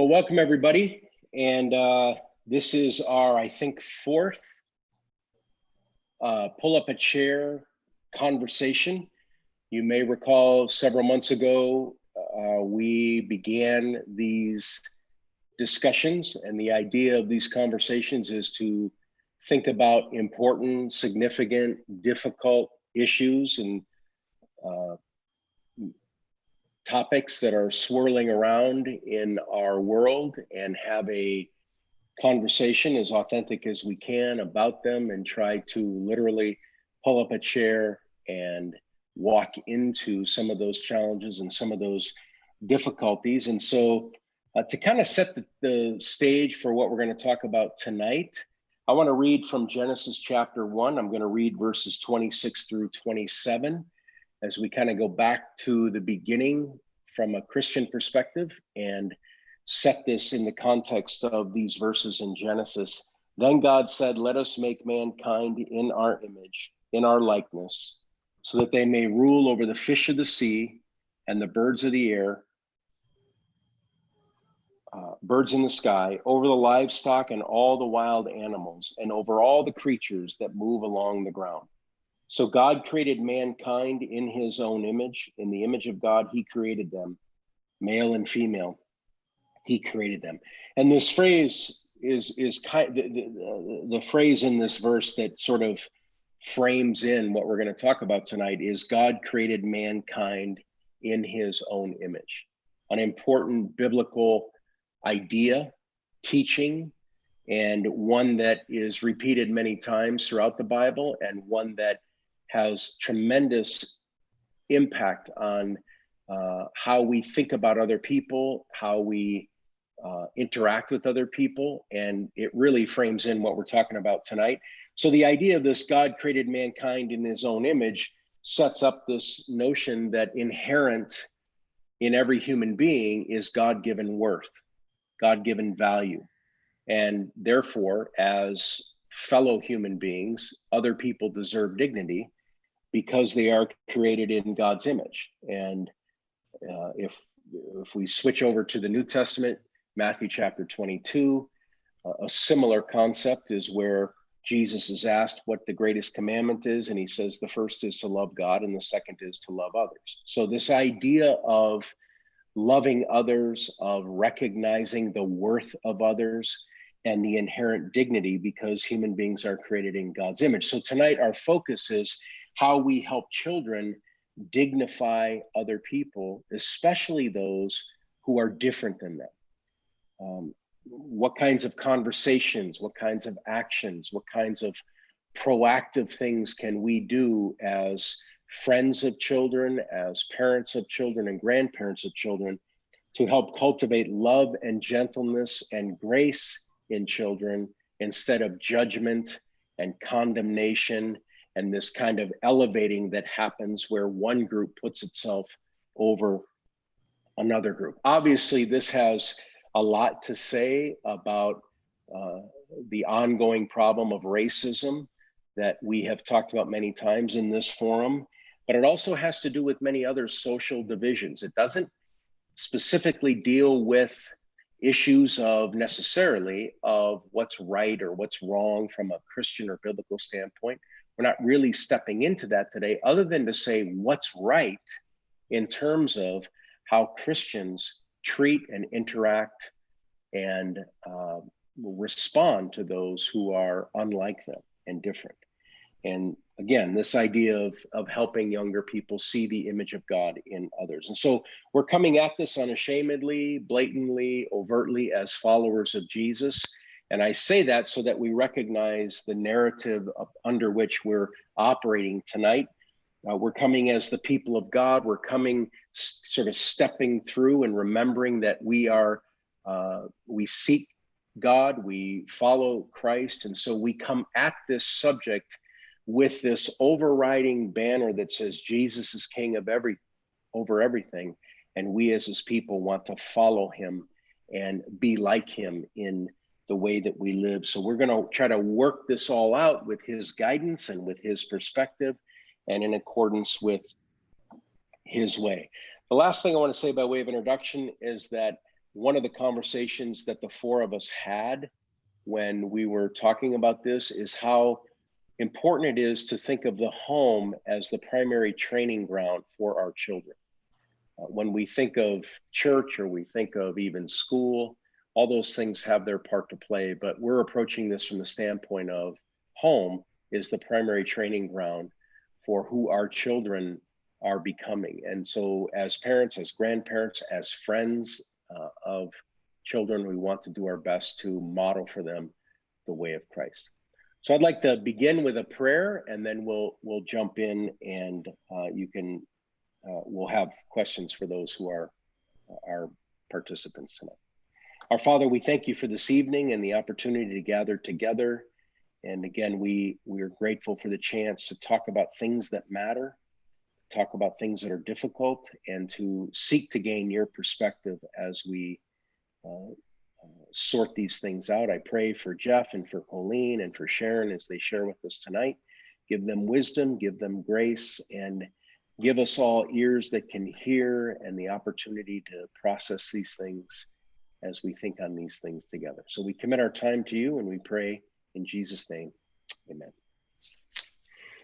Well, welcome everybody. And this is our, I think, fourth pull up a chair conversation. You may recall several months ago, we began these discussions, and the idea of these conversations is to think about important, significant, difficult issues and topics that are swirling around in our world, and have a conversation as authentic as we can about them, and try to literally pull up a chair and walk into some of those challenges and some of those difficulties. And so to kind of set the stage for what we're going to talk about tonight, I want to read from Genesis chapter 1. I'm going to read verses 26 through 27 as we kind of go back to the beginning from a Christian perspective and set this in the context of these verses in Genesis. Then God said, "Let us make mankind in our image, in our likeness, so that they may rule over the fish of the sea and the birds of the air, birds in the sky, over the livestock and all the wild animals, and over all the creatures that move along the ground." So God created mankind in his own image. In the image of God, he created them, male and female. He created them. And this phrase is kind the phrase in this verse that sort of frames in what we're going to talk about tonight is God created mankind in his own image. An important biblical idea, teaching, and one that is repeated many times throughout the Bible, and one that has tremendous impact on how we think about other people, how we interact with other people, and it really frames in what we're talking about tonight. So the idea of this God created mankind in his own image sets up this notion that inherent in every human being is God-given worth, God-given value. And therefore, as fellow human beings, other people deserve dignity because they are created in God's image. And if we switch over to the New Testament, Matthew chapter 22, a similar concept is where Jesus is asked what the greatest commandment is, and he says the first is to love God and the second is to love others. So this idea of loving others, of recognizing the worth of others and the inherent dignity, because human beings are created in God's image. So tonight our focus is how we help children dignify other people, especially those who are different than them. What kinds of conversations, what kinds of actions, what kinds of proactive things can we do as friends of children, as parents of children and grandparents of children, to help cultivate love and gentleness and grace in children, instead of judgment and condemnation and this kind of elevating that happens where one group puts itself over another group. Obviously, this has a lot to say about the ongoing problem of racism that we have talked about many times in this forum, but it also has to do with many other social divisions. It doesn't specifically deal with issues of necessarily of what's right or what's wrong from a Christian or biblical standpoint. We're not really stepping into that today, other than to say what's right in terms of how Christians treat and interact and respond to those who are unlike them and different. And again, this idea of helping younger people see the image of God in others. And so we're coming at this unashamedly, blatantly, overtly as followers of Jesus. And I say that so that we recognize the narrative under which we're operating tonight. We're coming as the people of God. We're coming sort of stepping through and remembering that we seek God, we follow Christ. And so we come at this subject with this overriding banner that says Jesus is king of over everything. And we as his people want to follow him and be like him in the way that we live. So we're going to try to work this all out with his guidance and with his perspective and in accordance with his way. The last thing I want to say by way of introduction is that one of the conversations that the four of us had when we were talking about this is how important it is to think of the home as the primary training ground for our children. When we think of church, or we think of even school, all those things have their part to play, but we're approaching this from the standpoint of home is the primary training ground for who our children are becoming. And so as parents, as grandparents, as friends of children, we want to do our best to model for them the way of Christ. So I'd like to begin with a prayer, and then we'll jump in, and we'll have questions for those who are our participants tonight. Our Father, we thank you for this evening and the opportunity to gather together. And again, we are grateful for the chance to talk about things that matter, talk about things that are difficult, and to seek to gain your perspective as we sort these things out. I pray for Jeff and for Colleen and for Sharon as they share with us tonight. Give them wisdom, give them grace, and give us all ears that can hear and the opportunity to process these things as we think on these things together. So we commit our time to you, and we pray in Jesus' name, amen.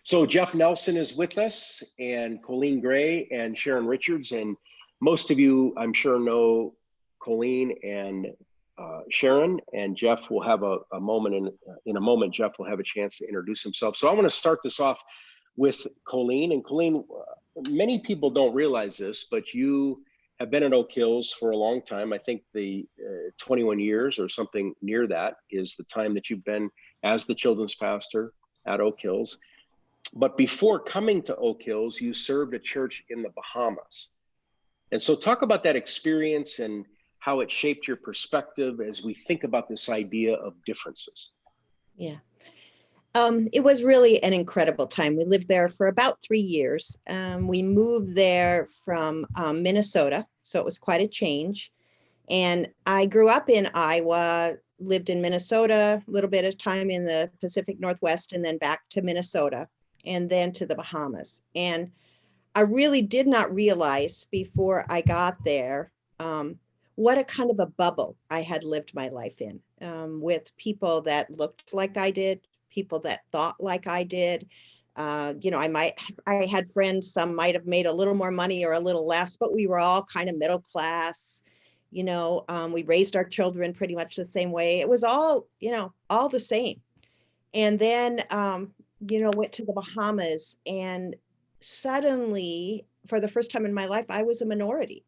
So Jeff Nelson is with us, and Colleen Gray and Sharon Richards, and most of you, I'm sure, know Colleen and Sharon, and Jeff will have a moment in a moment. Jeff will have a chance to introduce himself. So I want to start this off with Colleen. And Colleen, many people don't realize this, but you have been at Oak Hills for a long time. I think the 21 years or something near that is the time that you've been as the children's pastor at Oak Hills. But before coming to Oak Hills, you served a church in the Bahamas. And so talk about that experience and how it shaped your perspective as we think about this idea of differences. Yeah. It was really an incredible time. We lived there for about 3 years. We moved there from Minnesota, so it was quite a change. And I grew up in Iowa, lived in Minnesota, a little bit of time in the Pacific Northwest, and then back to Minnesota, and then to the Bahamas. And I really did not realize before I got there what a kind of a bubble I had lived my life in, with people that looked like I did, people that thought like I did. I had friends, some might have made a little more money or a little less, but we were all kind of middle class. We raised our children pretty much the same way. It was all the same. And then, went to the Bahamas, and suddenly, for the first time in my life, I was a minority.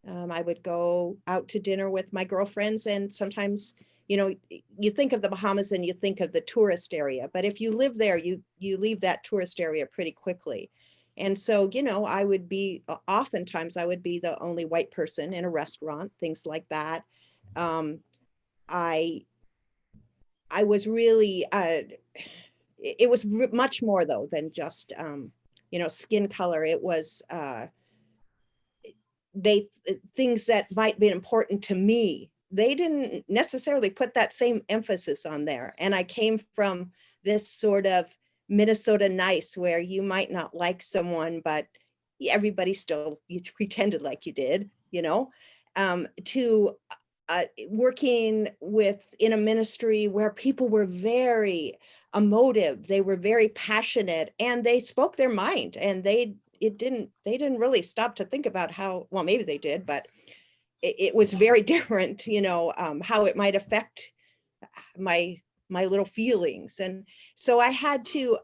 I would go out to dinner with my girlfriends, and sometimes, you think of the Bahamas and you think of the tourist area, but if you live there, you leave that tourist area pretty quickly. And so, oftentimes I would be the only white person in a restaurant, things like that. I was really, it was much more though than just, skin color. It was, things that might be important to me, they didn't necessarily put that same emphasis on there. And I came from this sort of Minnesota nice, where you might not like someone, but everybody still, you pretended like you did, to working in a ministry where people were very emotive, they were very passionate, and they spoke their mind, and they didn't really stop to think about how, well, maybe they did, but it was very different, how it might affect my little feelings. And so I had to,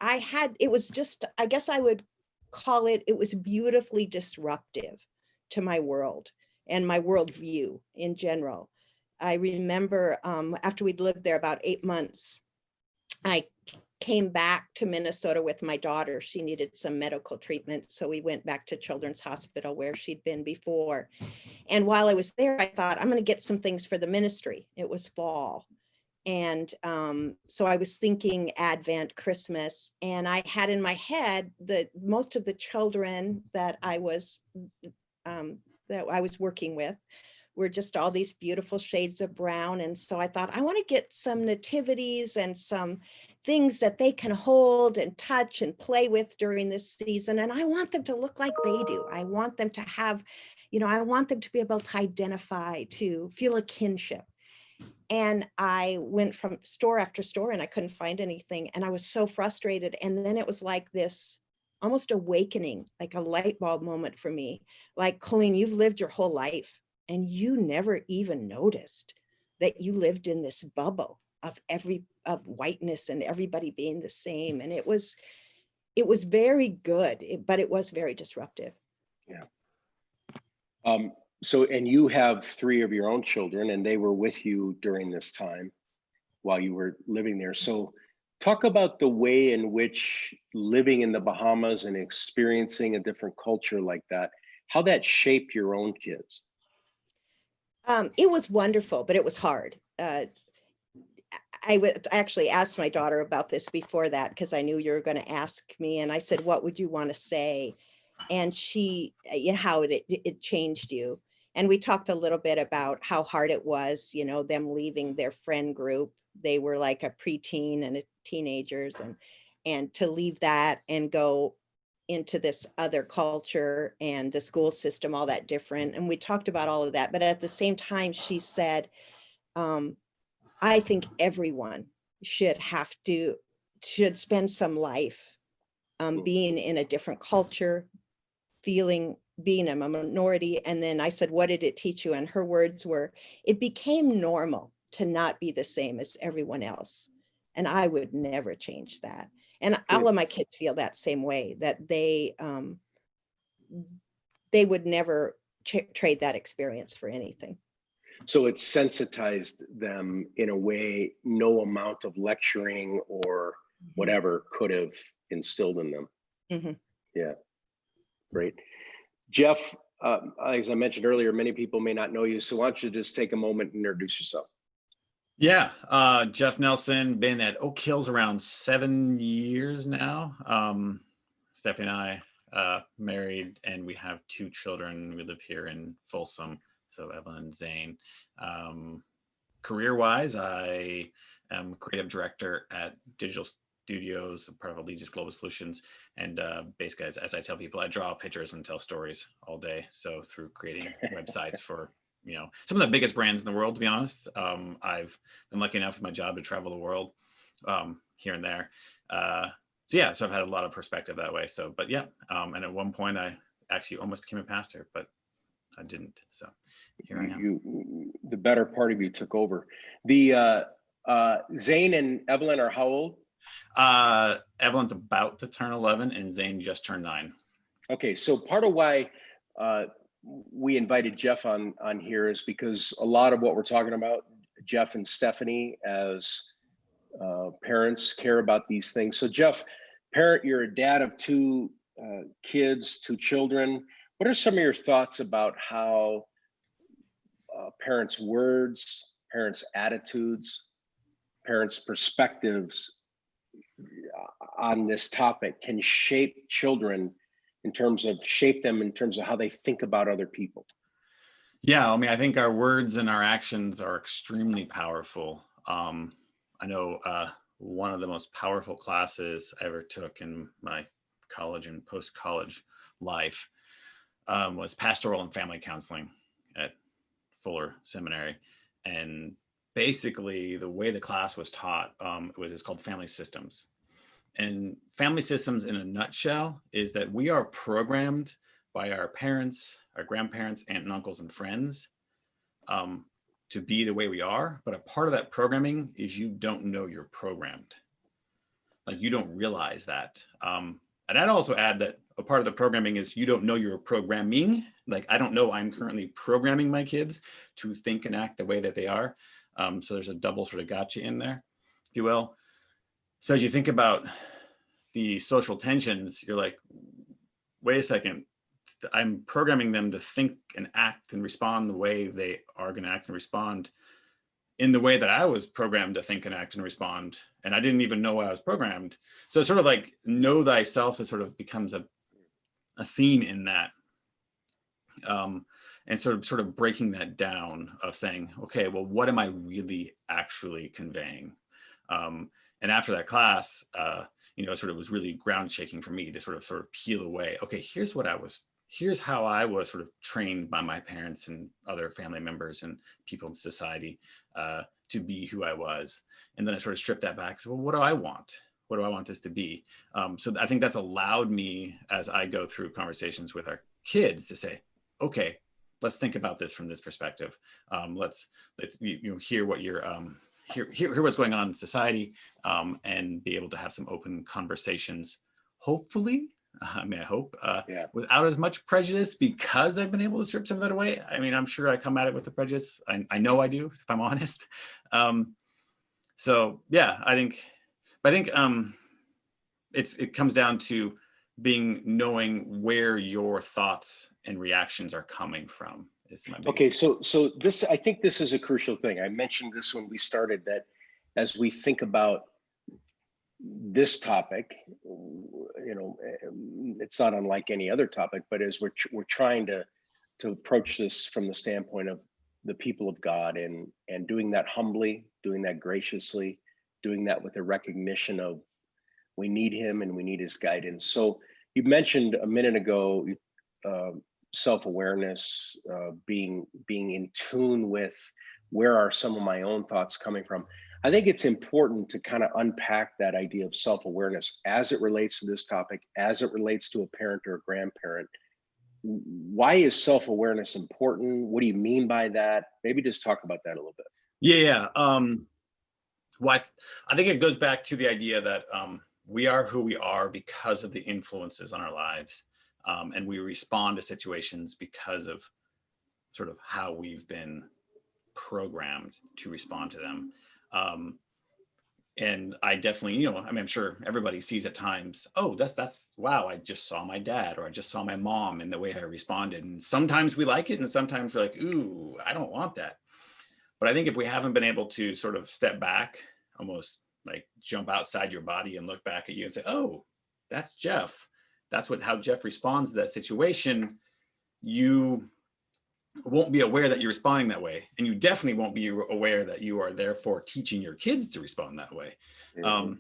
it was just, I guess I would call it was beautifully disruptive to my world and my worldview in general. I remember after we'd lived there about 8 months, I came back to Minnesota with my daughter. She needed some medical treatment, so we went back to Children's Hospital where she'd been before. And while I was there, I thought, I'm going to get some things for the ministry. It was fall. And so I was thinking Advent, Christmas, and I had in my head that most of the children that I was working with were just all these beautiful shades of brown. And so I thought, I want to get some nativities and some things that they can hold and touch and play with during this season. And I want them to look like they do. I want them to have, I want them to be able to identify, to feel a kinship. And I went from store after store and I couldn't find anything. And I was so frustrated. And then it was like this almost awakening, like a light bulb moment for me. Like, Colleen, you've lived your whole life and you never even noticed that you lived in this bubble of whiteness and everybody being the same. And it was very good, but it was very disruptive. Yeah. So, and you have 3 of your own children, and they were with you during this time while you were living there. So talk about the way in which living in the Bahamas and experiencing a different culture like that, how that shaped your own kids. It was wonderful, but it was hard. I would actually ask my daughter about this before that, because I knew you were going to ask me. And I said, what would you want to say? And she, how it changed you. And we talked a little bit about how hard it was, them leaving their friend group. They were like a preteen and a teenagers, and to leave that and go into this other culture and the school system, all that different. And we talked about all of that. But at the same time, she said, I think everyone should spend some life being in a different culture, being a minority. And then I said, what did it teach you? And her words were, it became normal to not be the same as everyone else. And I would never change that. And all of my kids feel that same way, that they would never trade that experience for anything. So it sensitized them in a way no amount of lecturing or whatever could have instilled in them. Mm-hmm. Yeah, great. Jeff, as I mentioned earlier, many people may not know you, so why don't you just take a moment and introduce yourself? Yeah, Jeff Nelson, been at Oak Hills around 7 years now. Stephanie and I married, and we have 2 children. We live here in Folsom, so Evelyn and Zane. Career-wise, I am creative director at Digital Studios, part of Allegiance Global Solutions. And basically, as I tell people, I draw pictures and tell stories all day. So through creating websites for some of the biggest brands in the world, to be honest. I've been lucky enough with my job to travel the world here and there. So I've had a lot of perspective that way. So, but yeah, and at one point I actually almost became a pastor, but I didn't. So here I am. The better part of you took over. The Zane and Evelyn are how old? Evelyn's about to turn 11 and Zane just turned 9. Okay, so part of why we invited Jeff on here is because a lot of what we're talking about, Jeff and Stephanie as parents care about these things. So Jeff, you're a dad of 2 kids, 2 children. What are some of your thoughts about how parents' words, parents' attitudes, parents' perspectives on this topic can shape children shape them in terms of how they think about other people? Yeah, I mean, I think our words and our actions are extremely powerful. I know one of the most powerful classes I ever took in my college and post-college life was pastoral and family counseling at Fuller Seminary. And basically the way the class was taught, it's called family systems. And family systems in a nutshell is that we are programmed by our parents, our grandparents, aunt and uncles and friends to be the way we are. But a part of that programming is you don't know you're programmed. Like you don't realize that. And I'd also add that a part of the programming is you don't know you're programming. Like I don't know I'm currently programming my kids to think and act the way that they are. So there's a double sort of gotcha in there, if you will. So as you think about the social tensions, you're like, wait a second, I'm programming them to think and act and respond the way they are going to act and respond in the way that I was programmed to think and act and respond. And I didn't even know I was programmed. So it's sort of like know thyself is sort of becomes a theme in that. And sort of breaking that down of saying, okay, well, what am I really actually conveying? And after that class, it sort of was really ground shaking for me to sort of peel away. Okay, here's what I was here's how I was sort of trained by my parents and other family members and people in society to be who I was. And then I sort of stripped that back. So, well, what do I want? What do I want this to be? So I think that's allowed me, as I go through conversations with our kids, to say, okay, let's think about this from this perspective. Let's hear what you're hear what's going on in society, and be able to have some open conversations, hopefully. I hope without as much prejudice, because I've been able to strip some of that away. I mean, I'm sure I come at it with the prejudice. I know I do, if I'm honest. So yeah, I think it comes down to knowing where your thoughts and reactions are coming from. Is my okay. So this, I think this is a crucial thing. I mentioned this when we started, that as we think about this topic, it's not unlike any other topic, but as we're trying to approach this from the standpoint of the people of God, and doing that humbly, doing that graciously, doing that with a recognition of we need him and we need his guidance. So you mentioned a minute ago self-awareness, being in tune with where are some of my own thoughts coming from. I think it's important to kind of unpack that idea of self-awareness as it relates to this topic, as it relates to a parent or a grandparent. Why is self-awareness important? What do you mean by that? Maybe just talk about that a little bit. Yeah. Well, I think it goes back to the idea that we are who we are because of the influences on our lives. And we respond to situations because of sort of how we've been programmed to respond to them. And I definitely, I'm sure everybody sees at times, oh, that's wow, I just saw my dad, or I just saw my mom, and the way I responded. And sometimes we like it, and sometimes we're like, ooh, I don't want that. But I think if we haven't been able to sort of step back, almost like jump outside your body and look back at you and say, oh, that's Jeff. That's how Jeff responds to that situation. You won't be aware that you're responding that way. And you definitely won't be aware that you are therefore teaching your kids to respond that way. Mm-hmm.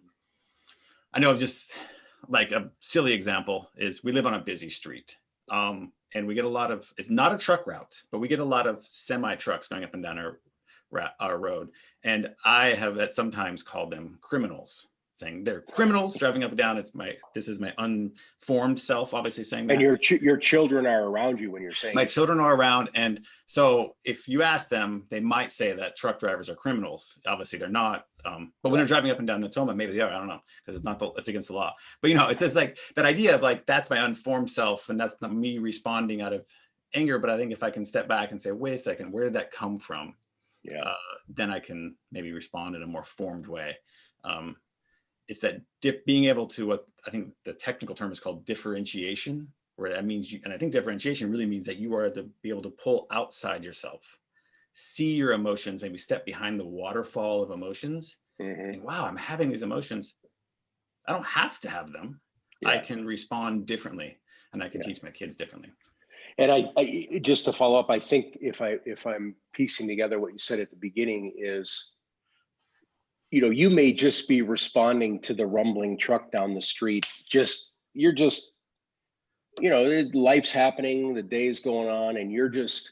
I know, just like a silly example is we live on a busy street. And we get a lot of, it's not a truck route, but we get a lot of semi trucks going up and down our road. And I have sometimes called them criminals, saying they're criminals driving up and down. This is my unformed self, obviously, saying that. And your children are around you when you're saying my children are around. And so if you ask them, they might say that truck drivers are criminals. Obviously they're not. But when they're driving up and down Natoma, maybe they are. I don't know, because it's against the law. But it's just like that idea of like, that's my unformed self, and that's not me responding out of anger. But I think if I can step back and say, wait a second, where did that come from? Then I can maybe respond in a more formed way. It's that being able to, what I think the technical term is called differentiation, where that means and I think differentiation really means that you are to be able to pull outside yourself, see your emotions, maybe step behind the waterfall of emotions. Mm-hmm. And wow, I'm having these emotions. I don't have to have them. Yeah. I can respond differently, and I can teach my kids differently. And I just to follow up, I think if I'm piecing together what you said at the beginning is, you may just be responding to the rumbling truck down the street. You're just, life's happening, the day's going on, and you're just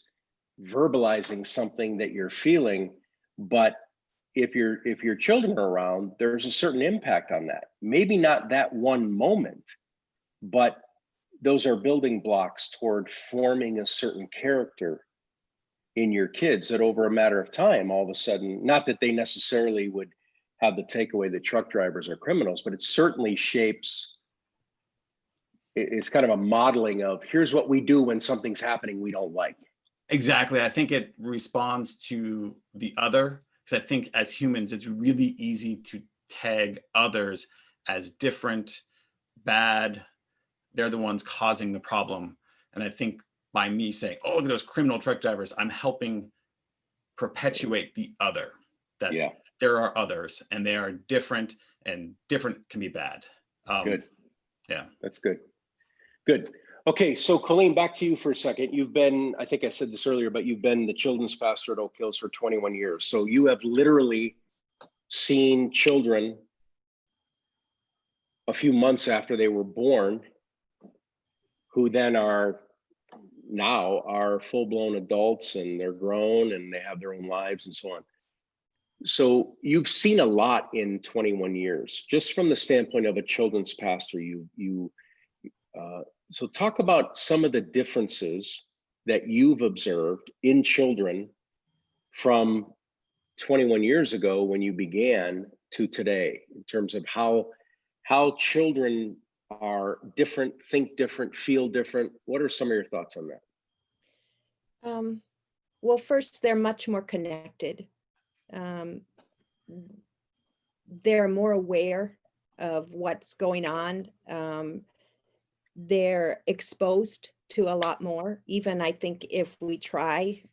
verbalizing something that you're feeling. But if your children are around, there's a certain impact on that. Maybe not that one moment, but those are building blocks toward forming a certain character in your kids that over a matter of time, all of a sudden, not that they necessarily would have the takeaway that truck drivers are criminals, but it certainly shapes, it's kind of a modeling of here's what we do when something's happening we don't like. Exactly. I think it responds to the other, because I think as humans, it's really easy to tag others as different, bad. They're the ones causing the problem. And I think by me saying, oh, look at those criminal truck drivers, I'm helping perpetuate the other, that there are others and they are different, and different can be bad. Good. Yeah. That's good. Good. Okay. So Colleen, back to you for a second. You've been, I think I said this earlier, but you've been the children's pastor at Oak Hills for 21 years. So you have literally seen children a few months after they were born who then are now are full-blown adults, and they're grown and they have their own lives and so on. So you've seen a lot in 21 years, just from the standpoint of a children's pastor. So talk about some of the differences that you've observed in children from 21 years ago when you began to today, in terms of how children are different, think different, feel different. What are some of your thoughts on that? Well, first, they're much more connected. They're more aware of what's going on. They're exposed to a lot more. Even I think if we try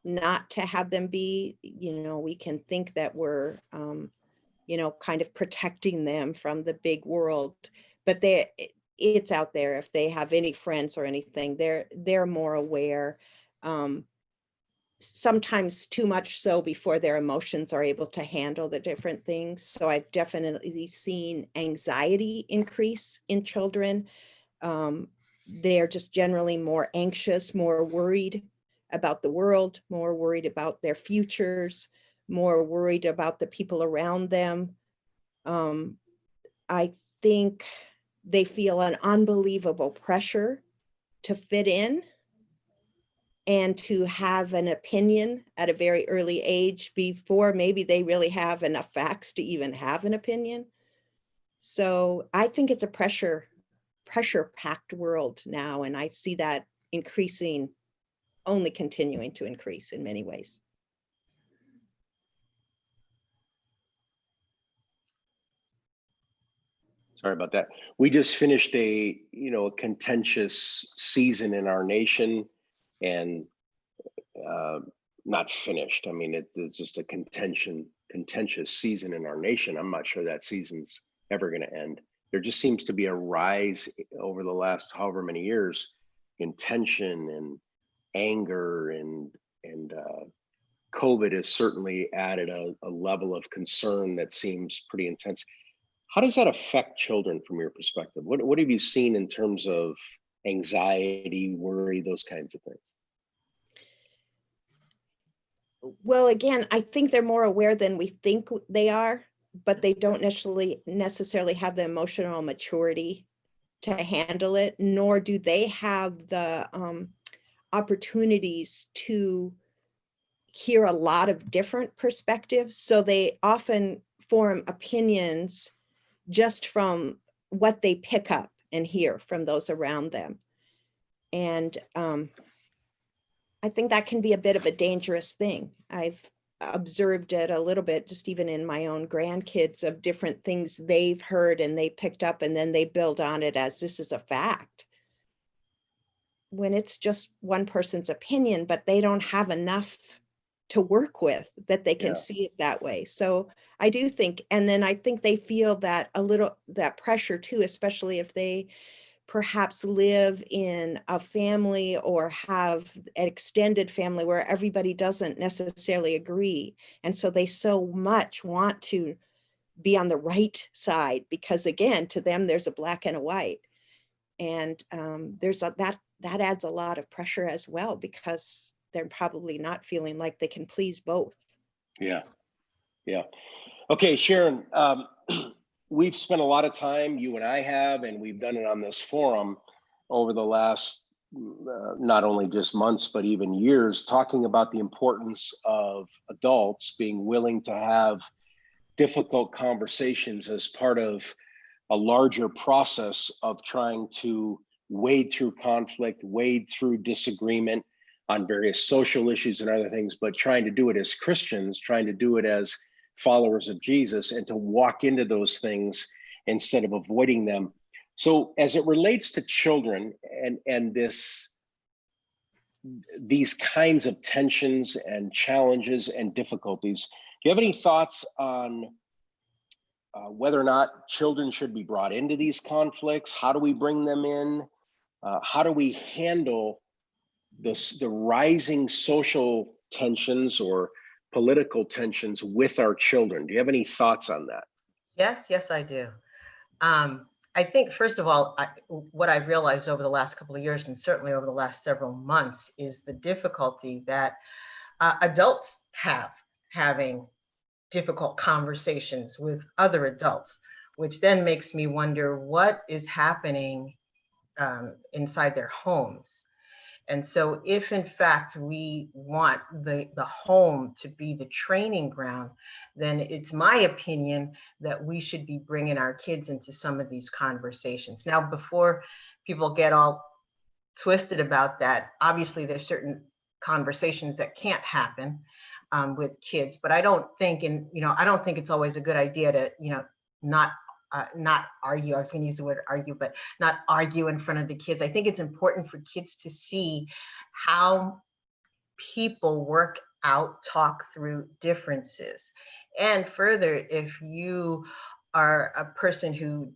not to have them be, we can think that we're, kind of protecting them from the big world, but it's out there. If they have any friends or anything, they're more aware. Sometimes too much so before their emotions are able to handle the different things. So I've definitely seen anxiety increase in children. They're just generally more anxious, more worried about the world, more worried about their futures, more worried about the people around them. I think they feel an unbelievable pressure to fit in and to have an opinion at a very early age before maybe they really have enough facts to even have an opinion. So I think it's a pressure-packed world now, and I see that increasing, only continuing to increase in many ways. Sorry about that. We just finished a contentious season in our nation, and not finished. I mean, it's just a contentious season in our nation. I'm not sure that season's ever going to end. There just seems to be a rise over the last however many years in tension and anger, and COVID has certainly added a level of concern that seems pretty intense. How does that affect children from your perspective? What have you seen in terms of anxiety, worry, those kinds of things? Well, again, I think they're more aware than we think they are, but they don't necessarily have the emotional maturity to handle it, nor do they have the opportunities to hear a lot of different perspectives. So they often form opinions just from what they pick up and hear from those around them. And I think that can be a bit of a dangerous thing. I've observed it a little bit, just even in my own grandkids, of different things they've heard and they picked up, and then they build on it as this is a fact, when it's just one person's opinion, but they don't have enough to work with that they can see it that way. So I do think, and then I think they feel that that pressure too, especially if they perhaps live in a family or have an extended family where everybody doesn't necessarily agree. And so they so much want to be on the right side, because again, to them, there's a black and a white. And that adds a lot of pressure as well, because they're probably not feeling like they can please both. Yeah. Okay, Sharon, we've spent a lot of time, you and I have, and we've done it on this forum over the last not only just months, but even years, talking about the importance of adults being willing to have difficult conversations as part of a larger process of trying to wade through conflict, wade through disagreement on various social issues and other things, but trying to do it as Christians, trying to do it as followers of Jesus, and to walk into those things instead of avoiding them. So as it relates to children and these kinds of tensions and challenges and difficulties, do you have any thoughts on whether or not children should be brought into these conflicts? How do we bring them in? How do we handle the rising social tensions or political tensions with our children? Do you have any thoughts on that? Yes, I do. I I think, first of all, what I've realized over the last couple of years, and certainly over the last several months, is the difficulty that adults have having difficult conversations with other adults, which then makes me wonder what is happening inside their homes. And so if in fact we want the home to be the training ground, then it's my opinion that we should be bringing our kids into some of these conversations. Now, before people get all twisted about that, obviously there's certain conversations that can't happen with kids, but I don't think, I don't think it's always a good idea to, not argue. I was going to use the word argue, but not argue in front of the kids. I think it's important for kids to see how people work out, talk through differences. And further, if you are a person who,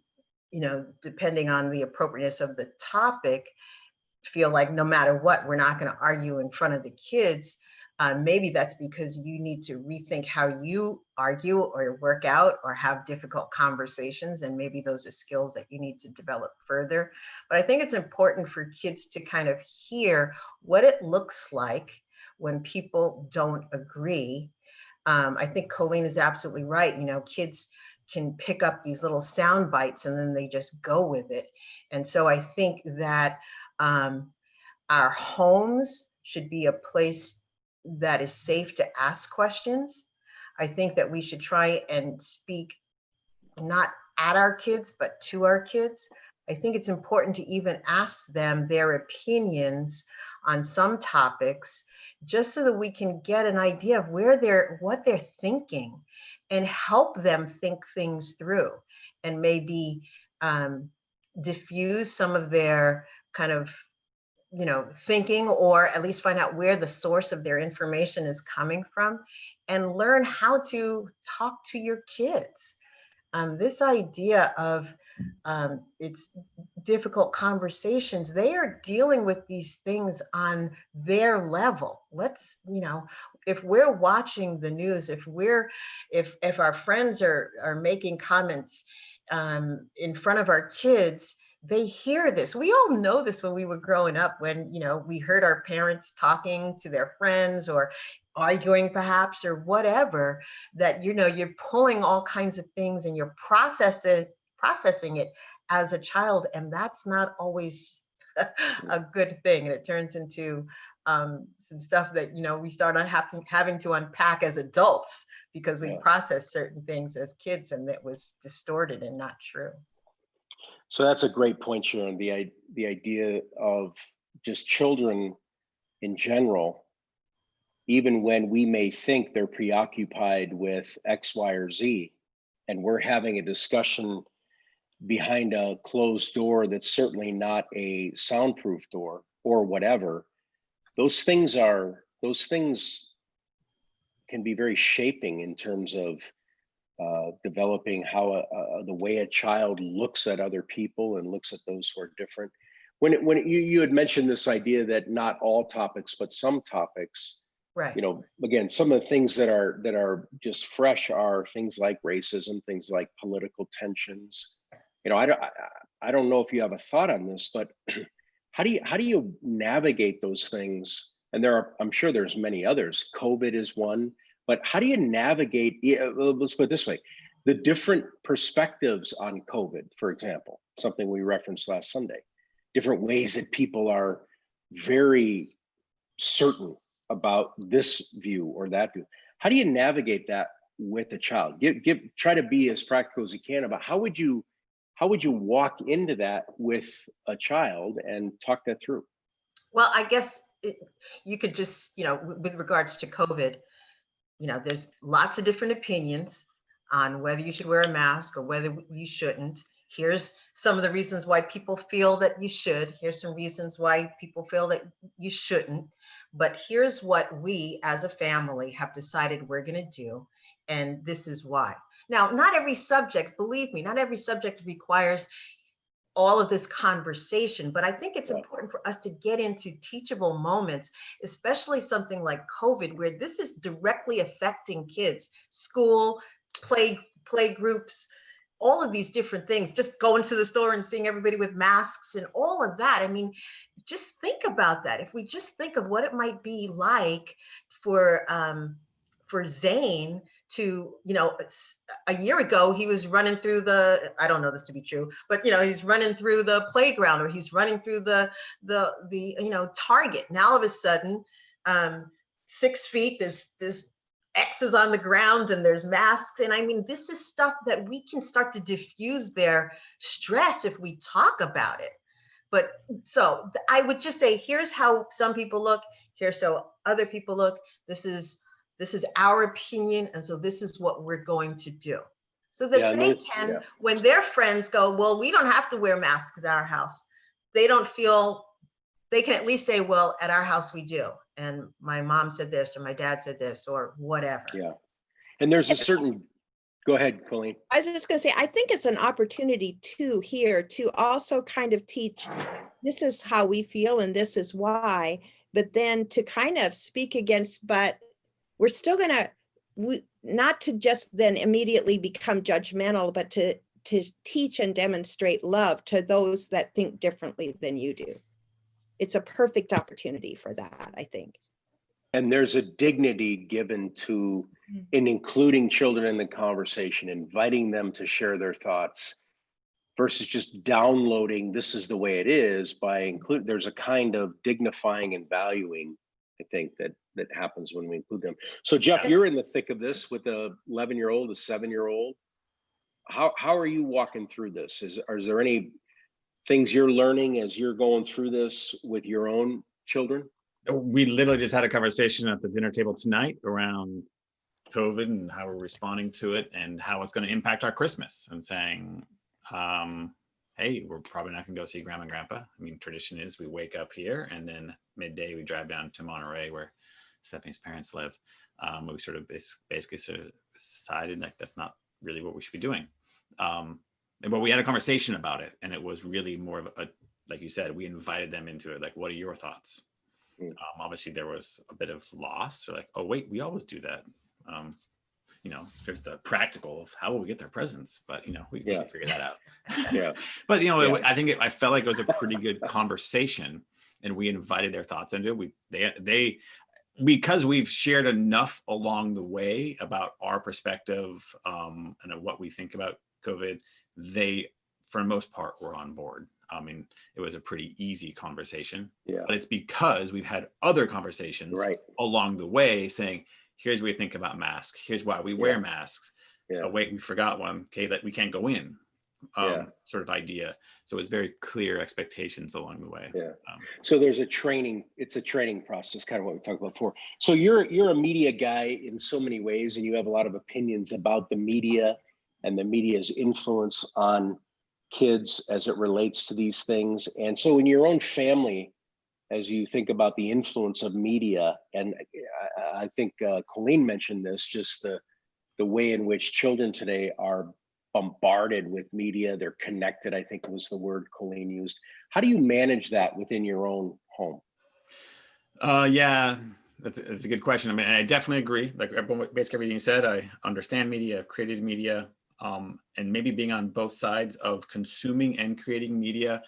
depending on the appropriateness of the topic, feel like no matter what, we're not going to argue in front of the kids, maybe that's because you need to rethink how you argue or work out or have difficult conversations. And maybe those are skills that you need to develop further. But I think it's important for kids to kind of hear what it looks like when people don't agree. I think Colleen is absolutely right. Kids can pick up these little sound bites and then they just go with it. And so I think that our homes should be a place that is safe to ask questions. I think that we should try and speak not at our kids, but to our kids. I think it's important to even ask them their opinions on some topics, just so that we can get an idea of what they're thinking and help them think things through, and maybe diffuse some of their kind of thinking, or at least find out where the source of their information is coming from, and learn how to talk to your kids. This idea of it's difficult conversations, they are dealing with these things on their level. Let's, if we're watching the news, if our friends are making comments in front of our kids, they hear this. We all know this when we were growing up, when, we heard our parents talking to their friends or arguing perhaps or whatever, that, you're pulling all kinds of things and you're processing it as a child. And that's not always a good thing. And it turns into some stuff that, we start on having to unpack as adults, because we process certain things as kids and it was distorted and not true. So that's a great point, Sharon. The idea of just children in general, even when we may think they're preoccupied with X, Y, or Z, and we're having a discussion behind a closed door that's certainly not a soundproof door or whatever, those things can be very shaping in terms of developing how the way a child looks at other people and looks at those who are different. When you had mentioned this idea that not all topics, but some topics, right? Again, some of the things that are just fresh are things like racism, things like political tensions. I don't know if you have a thought on this, but how do you navigate those things? And I'm sure there's many others. COVID is one. But how do you navigate, let's put it this way, the different perspectives on COVID, for example, something we referenced last Sunday, different ways that people are very certain about this view or that view. How do you navigate that with a child? Try to be as practical as you can about how would you walk into that with a child and talk that through? Well, I guess you could just, with regards to COVID, there's lots of different opinions on whether you should wear a mask or whether you shouldn't. Here's some of the reasons why people feel that you should. Here's some reasons why people feel that you shouldn't. But here's what we as a family have decided we're going to do. And this is why. Now, not every subject, believe me, not every subject requires all of this conversation, but I think it's important for us to get into teachable moments, especially something like COVID, where this is directly affecting kids, school, play groups, all of these different things, just going to the store and seeing everybody with masks and all of that. I mean, just think about that. If we just think of what it might be like for Zane to, you know, a year ago, he was running through the, I don't know this to be true, but, you know, he's running through the playground, or he's running through the you know, Target. Now all of a sudden, 6 feet, there's X's on the ground and there's masks. And I mean, this is stuff that we can start to diffuse their stress if we talk about it. But so I would just say, here's how some people look, here's how other people look. This is our opinion. And so this is what we're going to do. So that they can, when their friends go, well, we don't have to wear masks at our house, they don't feel, they can at least say, well, at our house we do. And my mom said this, or my dad said this, or whatever. Yeah. And there's a certain, go ahead, Colleen. I was just going to say, I think it's an opportunity too here to also kind of teach, this is how we feel and this is why, but then to kind of speak against, but we're still going to, not to just then immediately become judgmental, but to teach and demonstrate love to those that think differently than you do. It's a perfect opportunity for that, I think. And there's a dignity given to in including children in the conversation, inviting them to share their thoughts versus just downloading this is the way it is. By include, there's a kind of dignifying and valuing, I think, that happens when we include them. So Jeff, you're in the thick of this with a 11-year-old, a 7-year-old. How are you walking through this? Is there any things you're learning as you're going through this with your own children? We literally just had a conversation at the dinner table tonight around COVID and how we're responding to it and how it's going to impact our Christmas, and saying, hey, we're probably not going to go see Grandma and Grandpa. I mean, tradition is we wake up here and then midday we drive down to Monterey where Stephanie's parents live. We sort of basically sort of decided like that's not really what we should be doing. But we had a conversation about it, and it was really more of a, like you said, we invited them into it. Like, what are your thoughts? Obviously there was a bit of loss. So like, oh wait, we always do that. You know, there's the practical of how will we get their presents, but you know, we can figure that out. Yeah. But you know, I think I felt like it was a pretty good conversation, and we invited their thoughts into it. They because we've shared enough along the way about our perspective and what we think about COVID, they, for the most part, were on board. I mean, it was a pretty easy conversation, but it's because we've had other conversations along the way saying, here's what we think about masks. Here's why we wear masks. Oh, wait, we forgot one. Okay, that we can't go in. Sort of idea. So it's very clear expectations along the way. So there's a training, it's a training process, kind of what we talked about before. So you're a media guy in so many ways, and you have a lot of opinions about the media and the media's influence on kids as it relates to these things. And so in your own family, as you think about the influence of media, and I think Colleen mentioned this, just the way in which children today are bombarded with media, they're connected, I think was the word Colleen used. How do you manage that within your own home? Yeah, that's a good question. I mean, I definitely agree. Like basically everything you said, I understand media, I've created media, and maybe being on both sides of consuming and creating media,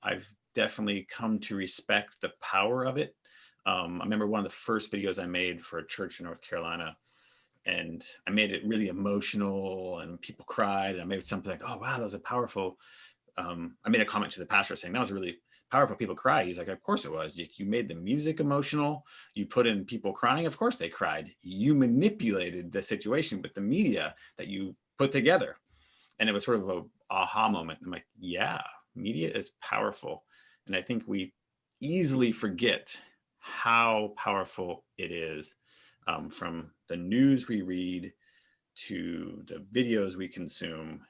I've definitely come to respect the power of it. I remember one of the first videos I made for a church in North Carolina, and I made it really emotional and people cried, and I made something like, oh, wow, that was a powerful, I made a comment to the pastor saying that was really powerful, people cried. He's like, of course it was. You made the music emotional, you put in people crying, of course they cried. You manipulated the situation with the media that you put together. And it was sort of a aha moment. I'm like, yeah, media is powerful. And I think we easily forget how powerful it is, from the news we read to the videos we consume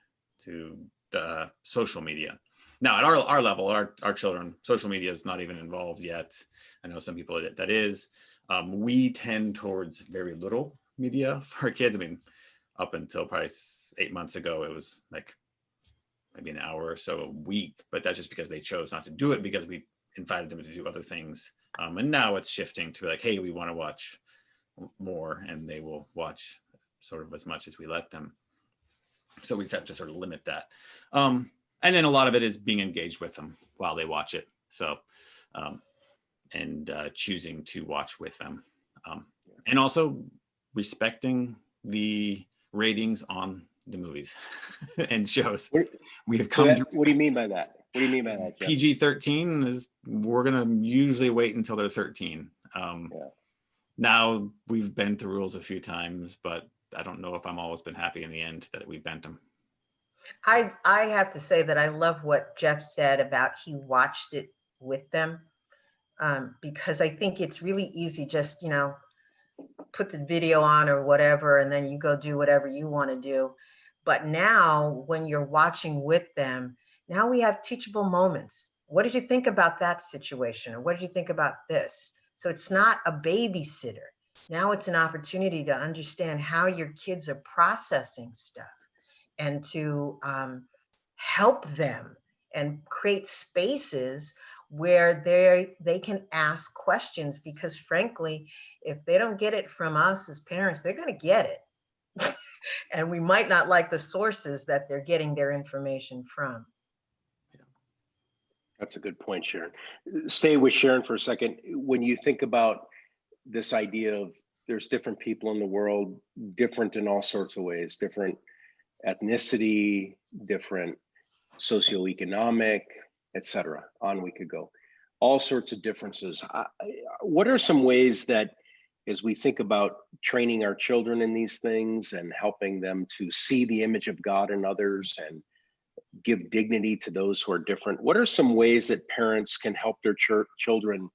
to the social media. Now at our level, our children, social media is not even involved yet. I know some people that is. We tend towards very little media for our kids. I mean, up until probably 8 months ago, it was like maybe an hour or so a week, but that's just because they chose not to do it because we invited them to do other things. And now it's shifting to like, hey, we want to watch more, and they will watch sort of as much as we let them. So we just have to sort of limit that. And then a lot of it is being engaged with them while they watch it. So, and choosing to watch with them. And also respecting the ratings on the movies and shows. We have come to what do you mean by that? What do you mean by that, Jeff? PG-13 is, we're going to usually wait until they're 13. Now we've bent the rules a few times, but I don't know if I'm always been happy in the end that we bent them. I have to say that I love what Jeff said about he watched it with them, because I think it's really easy just, put the video on or whatever, and then you go do whatever you want to do. But now when you're watching with them, now we have teachable moments. What did you think about that situation? Or what did you think about this? So it's not a babysitter. Now it's an opportunity to understand how your kids are processing stuff and to help them and create spaces where they can ask questions, because frankly, if they don't get it from us as parents, they're going to get it. And we might not like the sources that they're getting their information from. That's a good point, Sharon. Stay with Sharon for a second. When you think about this idea of there's different people in the world, different in all sorts of ways, different ethnicity, different socioeconomic, etc. On we could go. All sorts of differences. What are some ways that, as we think about training our children in these things and helping them to see the image of God in others and give dignity to those who are different, what are some ways that parents can help their children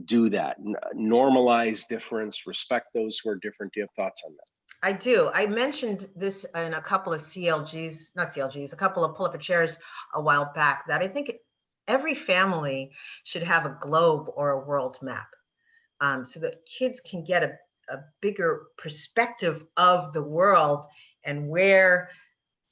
do that? Normalize difference, respect those who are different. Do you have thoughts on that? I do. I mentioned this in a couple of a couple of pull-up chairs a while back, that I think every family should have a globe or a world map, so that kids can get a bigger perspective of the world and where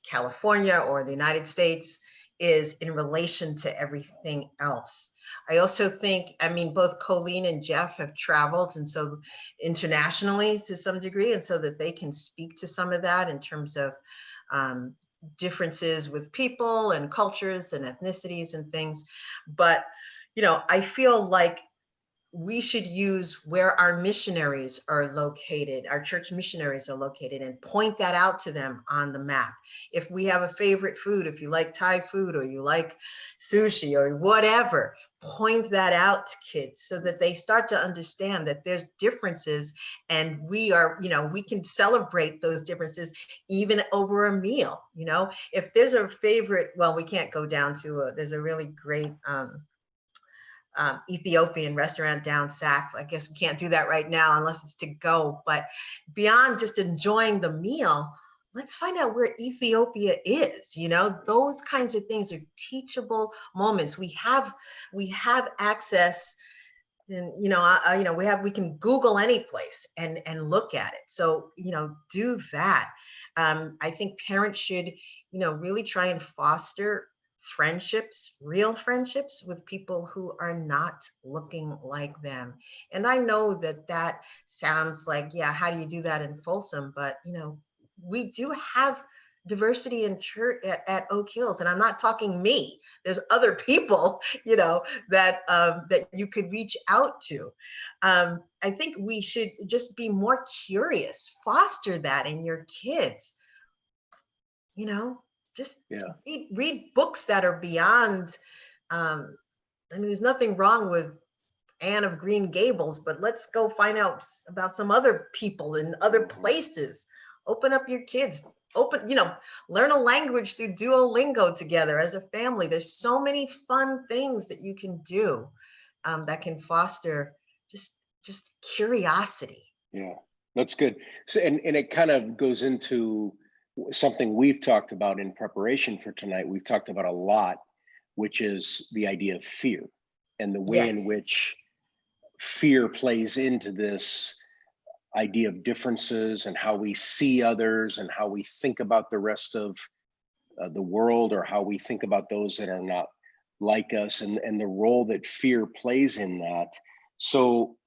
California or the United States is in relation to everything else. I also think, both Colleen and Jeff have traveled, and so internationally to some degree, and so that they can speak to some of that in terms of differences with people and cultures and ethnicities and things. But, I feel like we should use where our missionaries are located, our church missionaries are located, and point that out to them on the map. If we have a favorite food, if you like Thai food or you like sushi or whatever, point that out to kids so that they start to understand that there's differences, and we can celebrate those differences even over a meal. If there's a favorite, well, we can't go down to there's a really great Ethiopian restaurant down Sac. I guess we can't do that right now unless it's to go. But beyond just enjoying the meal, let's find out where Ethiopia is. Those kinds of things are teachable moments. We have access, and we can Google any place and look at it. So do that. I think parents should really try and foster friendships, real friendships with people who are not looking like them. And I know that sounds like, yeah, how do you do that in Folsom? But, we do have diversity in church at Oak Hills. And I'm not talking me. There's other people, that you could reach out to. I think we should just be more curious, foster that in your kids, just read books that are beyond, there's nothing wrong with Anne of Green Gables, but let's go find out about some other people in other places. Open up your kids, learn a language through Duolingo together as a family. There's so many fun things that you can do that can foster just curiosity. Yeah, that's good. So, and it kind of goes into something we've talked about in preparation for tonight. We've talked about a lot, which is the idea of fear and the way in which fear plays into this idea of differences and how we see others and how we think about the rest of the world, or how we think about those that are not like us, and the role that fear plays in that. So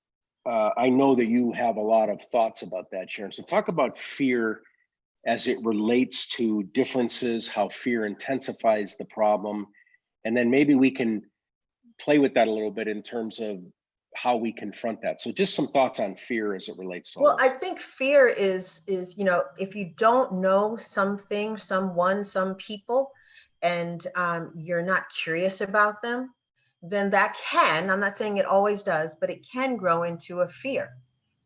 I know that you have a lot of thoughts about that, Sharon. So talk about fear as it relates to differences, how fear intensifies the problem. And then maybe we can play with that a little bit in terms of how we confront that. So just some thoughts on fear as it relates to all Well, this. I think fear is, if you don't know something, someone, some people, and you're not curious about them, then that can, I'm not saying it always does, but it can grow into a fear.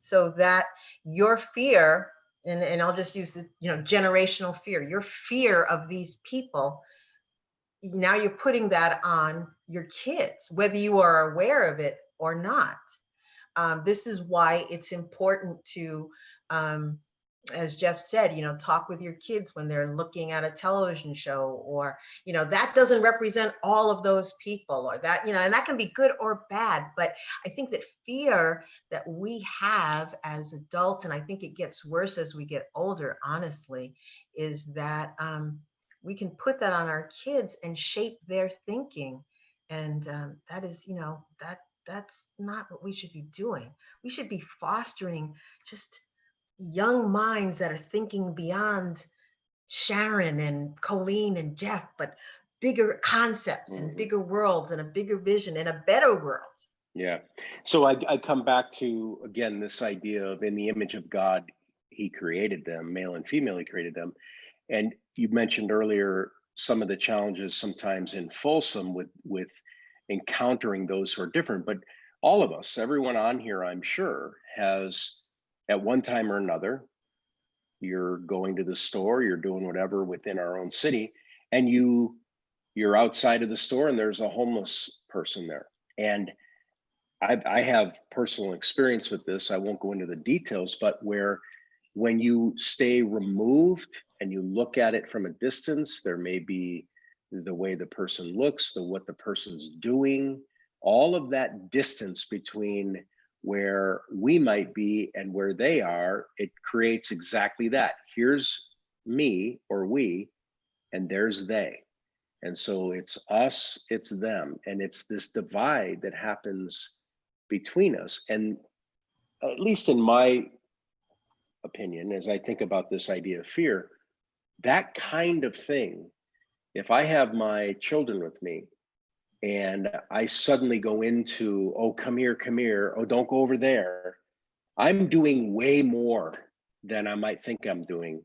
So that your fear, and I'll just use the, generational fear, your fear of these people, now you're putting that on your kids, whether you are aware of it or not. This is why it's important to, as Jeff said, talk with your kids when they're looking at a television show, or, that doesn't represent all of those people, or that, and that can be good or bad. But I think that fear that we have as adults, and I think it gets worse as we get older, honestly, is that we can put that on our kids and shape their thinking. And that is, that's not what we should be doing. We should be fostering just young minds that are thinking beyond Sharon and Colleen and Jeff, but bigger concepts and bigger worlds and a bigger vision and a better world. Yeah. So I come back to, again, this idea of in the image of God, he created them, male and female, he created them. And you mentioned earlier some of the challenges sometimes in Folsom with encountering those who are different, but all of us, everyone on here, I'm sure, has at one time or another, you're going to the store, you're doing whatever within our own city, and you're outside of the store and there's a homeless person there. And I have personal experience with this. I won't go into the details, but when you stay removed and you look at it from a distance, there may be the way the person looks, what the person's doing, all of that distance between where we might be and where they are, it creates exactly that. Here's me or we, and there's they. And so it's us, it's them, and it's this divide that happens between us. And at least in my opinion, as I think about this idea of fear, that kind of thing, if I have my children with me and I suddenly go into, oh, come here, oh, don't go over there, I'm doing way more than I might think I'm doing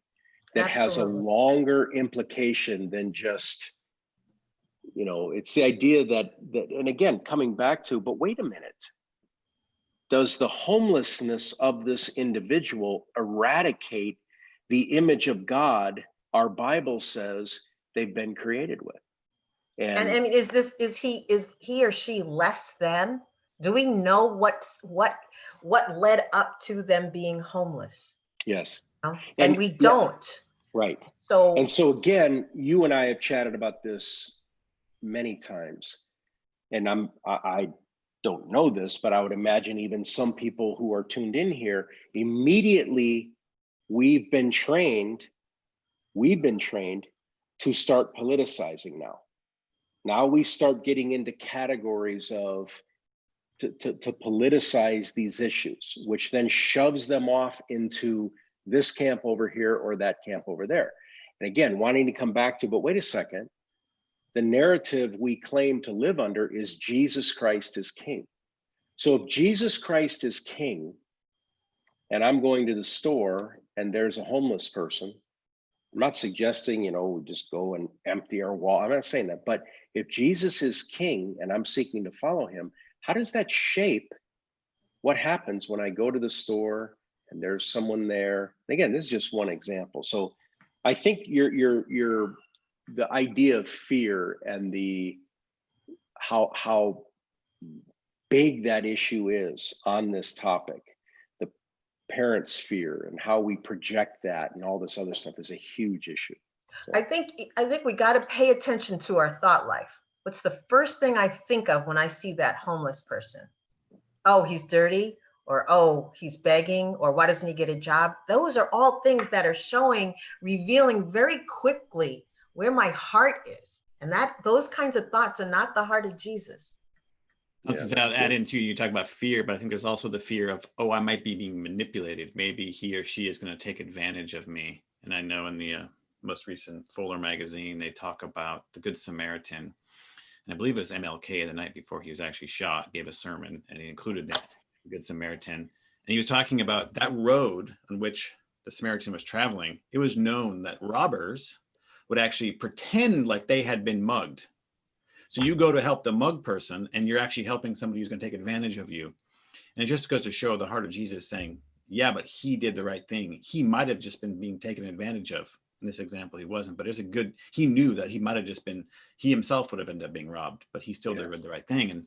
that has a longer implication than just, it's the idea that, and again, coming back to, but wait a minute, does the homelessness of this individual eradicate the image of God our Bible says they've been created with? And I mean, is he or she less than? Do we know what led up to them being homeless? Yes. And we don't. Right. So again, you and I have chatted about this many times, and I don't know this, but I would imagine even some people who are tuned in here, immediately we've been trained to start politicizing now. Now we start getting into categories of to politicize these issues, which then shoves them off into this camp over here or that camp over there. And again, wanting to come back to, but wait a second, the narrative we claim to live under is Jesus Christ is King. So if Jesus Christ is King, and I'm going to the store and there's a homeless person, I'm not suggesting, we just go and empty our wall. I'm not saying that, but if Jesus is King and I'm seeking to follow him, how does that shape what happens when I go to the store and there's someone there? Again, this is just one example. So I think the idea of fear and how big that issue is on this topic, the parents' fear and how we project that and all this other stuff is a huge issue. So. I think we got to pay attention to our thought life. What's the first thing I think of when I see that homeless person? Oh, he's dirty, or oh, he's begging, or why doesn't he get a job? Those are all things that are revealing very quickly where my heart is. And those kinds of thoughts are not the heart of Jesus. Let's add into, you talk about fear, but I think there's also the fear of, oh, I might be being manipulated. Maybe he or she is going to take advantage of me. And I know in the most recent Fuller magazine, they talk about the Good Samaritan. And I believe it was MLK the night before he was actually shot, gave a sermon, and he included the Good Samaritan. And he was talking about that road on which the Samaritan was traveling. It was known that robbers would actually pretend like they had been mugged. So you go to help the mug person, and you're actually helping somebody who's going to take advantage of you. And it just goes to show the heart of Jesus saying, yeah, but he did the right thing. He might have just been being taken advantage of. In this example, he wasn't, but he knew that he might have just been, he himself would have ended up being robbed, but he still did the right thing. And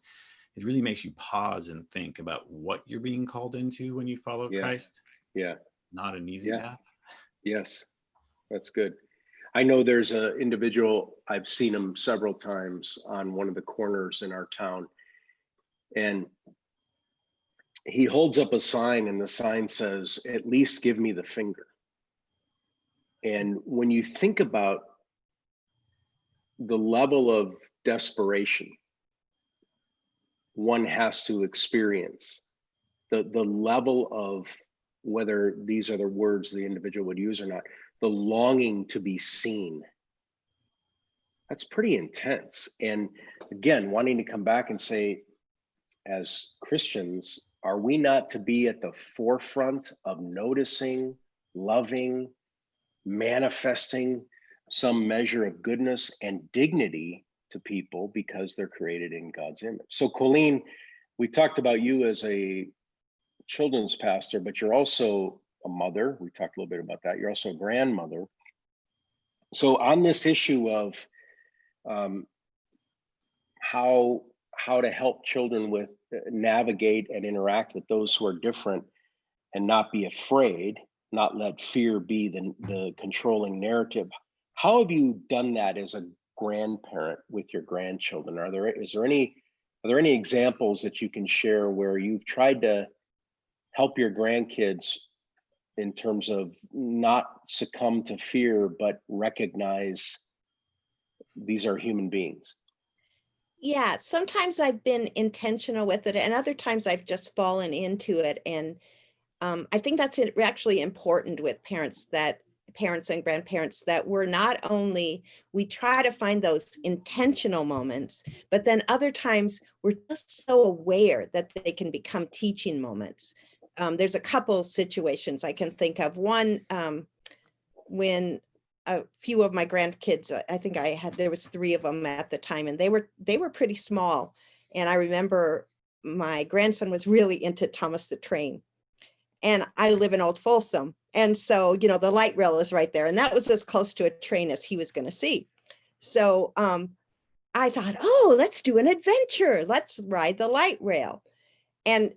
it really makes you pause and think about what you're being called into when you follow Christ. Yeah. Not an easy path. Yes, that's good. I know there's an individual, I've seen him several times on one of the corners in our town, and he holds up a sign, and the sign says, "At least give me the finger." And when you think about the level of desperation one has to experience, the level of, whether these are the words the individual would use or not, the longing to be seen, that's pretty intense. And again, wanting to come back and say, as Christians, are we not to be at the forefront of noticing, loving, manifesting some measure of goodness and dignity to people because they're created in God's image? So Colleen, we talked about you as a children's pastor, but you're also a mother. We talked a little bit about that. You're also a grandmother. So on this issue of how to help children with navigate and interact with those who are different and not be afraid, not let fear be the controlling narrative. How have you done that as a grandparent with your grandchildren? Are there any examples that you can share where you've tried to help your grandkids in terms of not succumb to fear, but recognize these are human beings? Yeah, sometimes I've been intentional with it, and other times I've just fallen into it. And I think that's actually important with parents and grandparents, that we're not only, we try to find those intentional moments, but then other times we're just so aware that they can become teaching moments. There's a couple situations I can think of. One, when a few of my grandkids, I think there was 3 of them at the time, and they were pretty small. And I remember my grandson was really into Thomas the Train. And I live in Old Folsom. And so, the light rail is right there. And that was as close to a train as he was going to see. So I thought, oh, let's do an adventure. Let's ride the light rail. And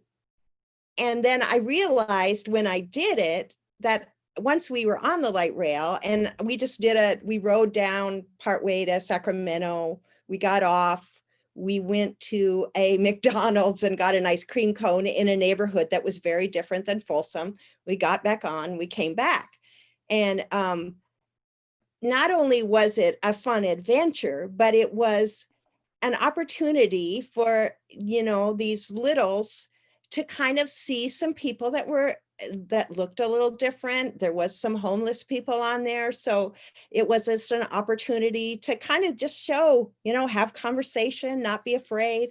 then I realized when I did it, that once we were on the light rail, and we rode down partway to Sacramento, we got off, we went to a McDonald's and got an ice cream cone in a neighborhood that was very different than Folsom. We got back on, we came back. And not only was it a fun adventure, but it was an opportunity for, these littles to kind of see some people that looked a little different. There was some homeless people on there. So it was just an opportunity to kind of just show, have conversation, not be afraid.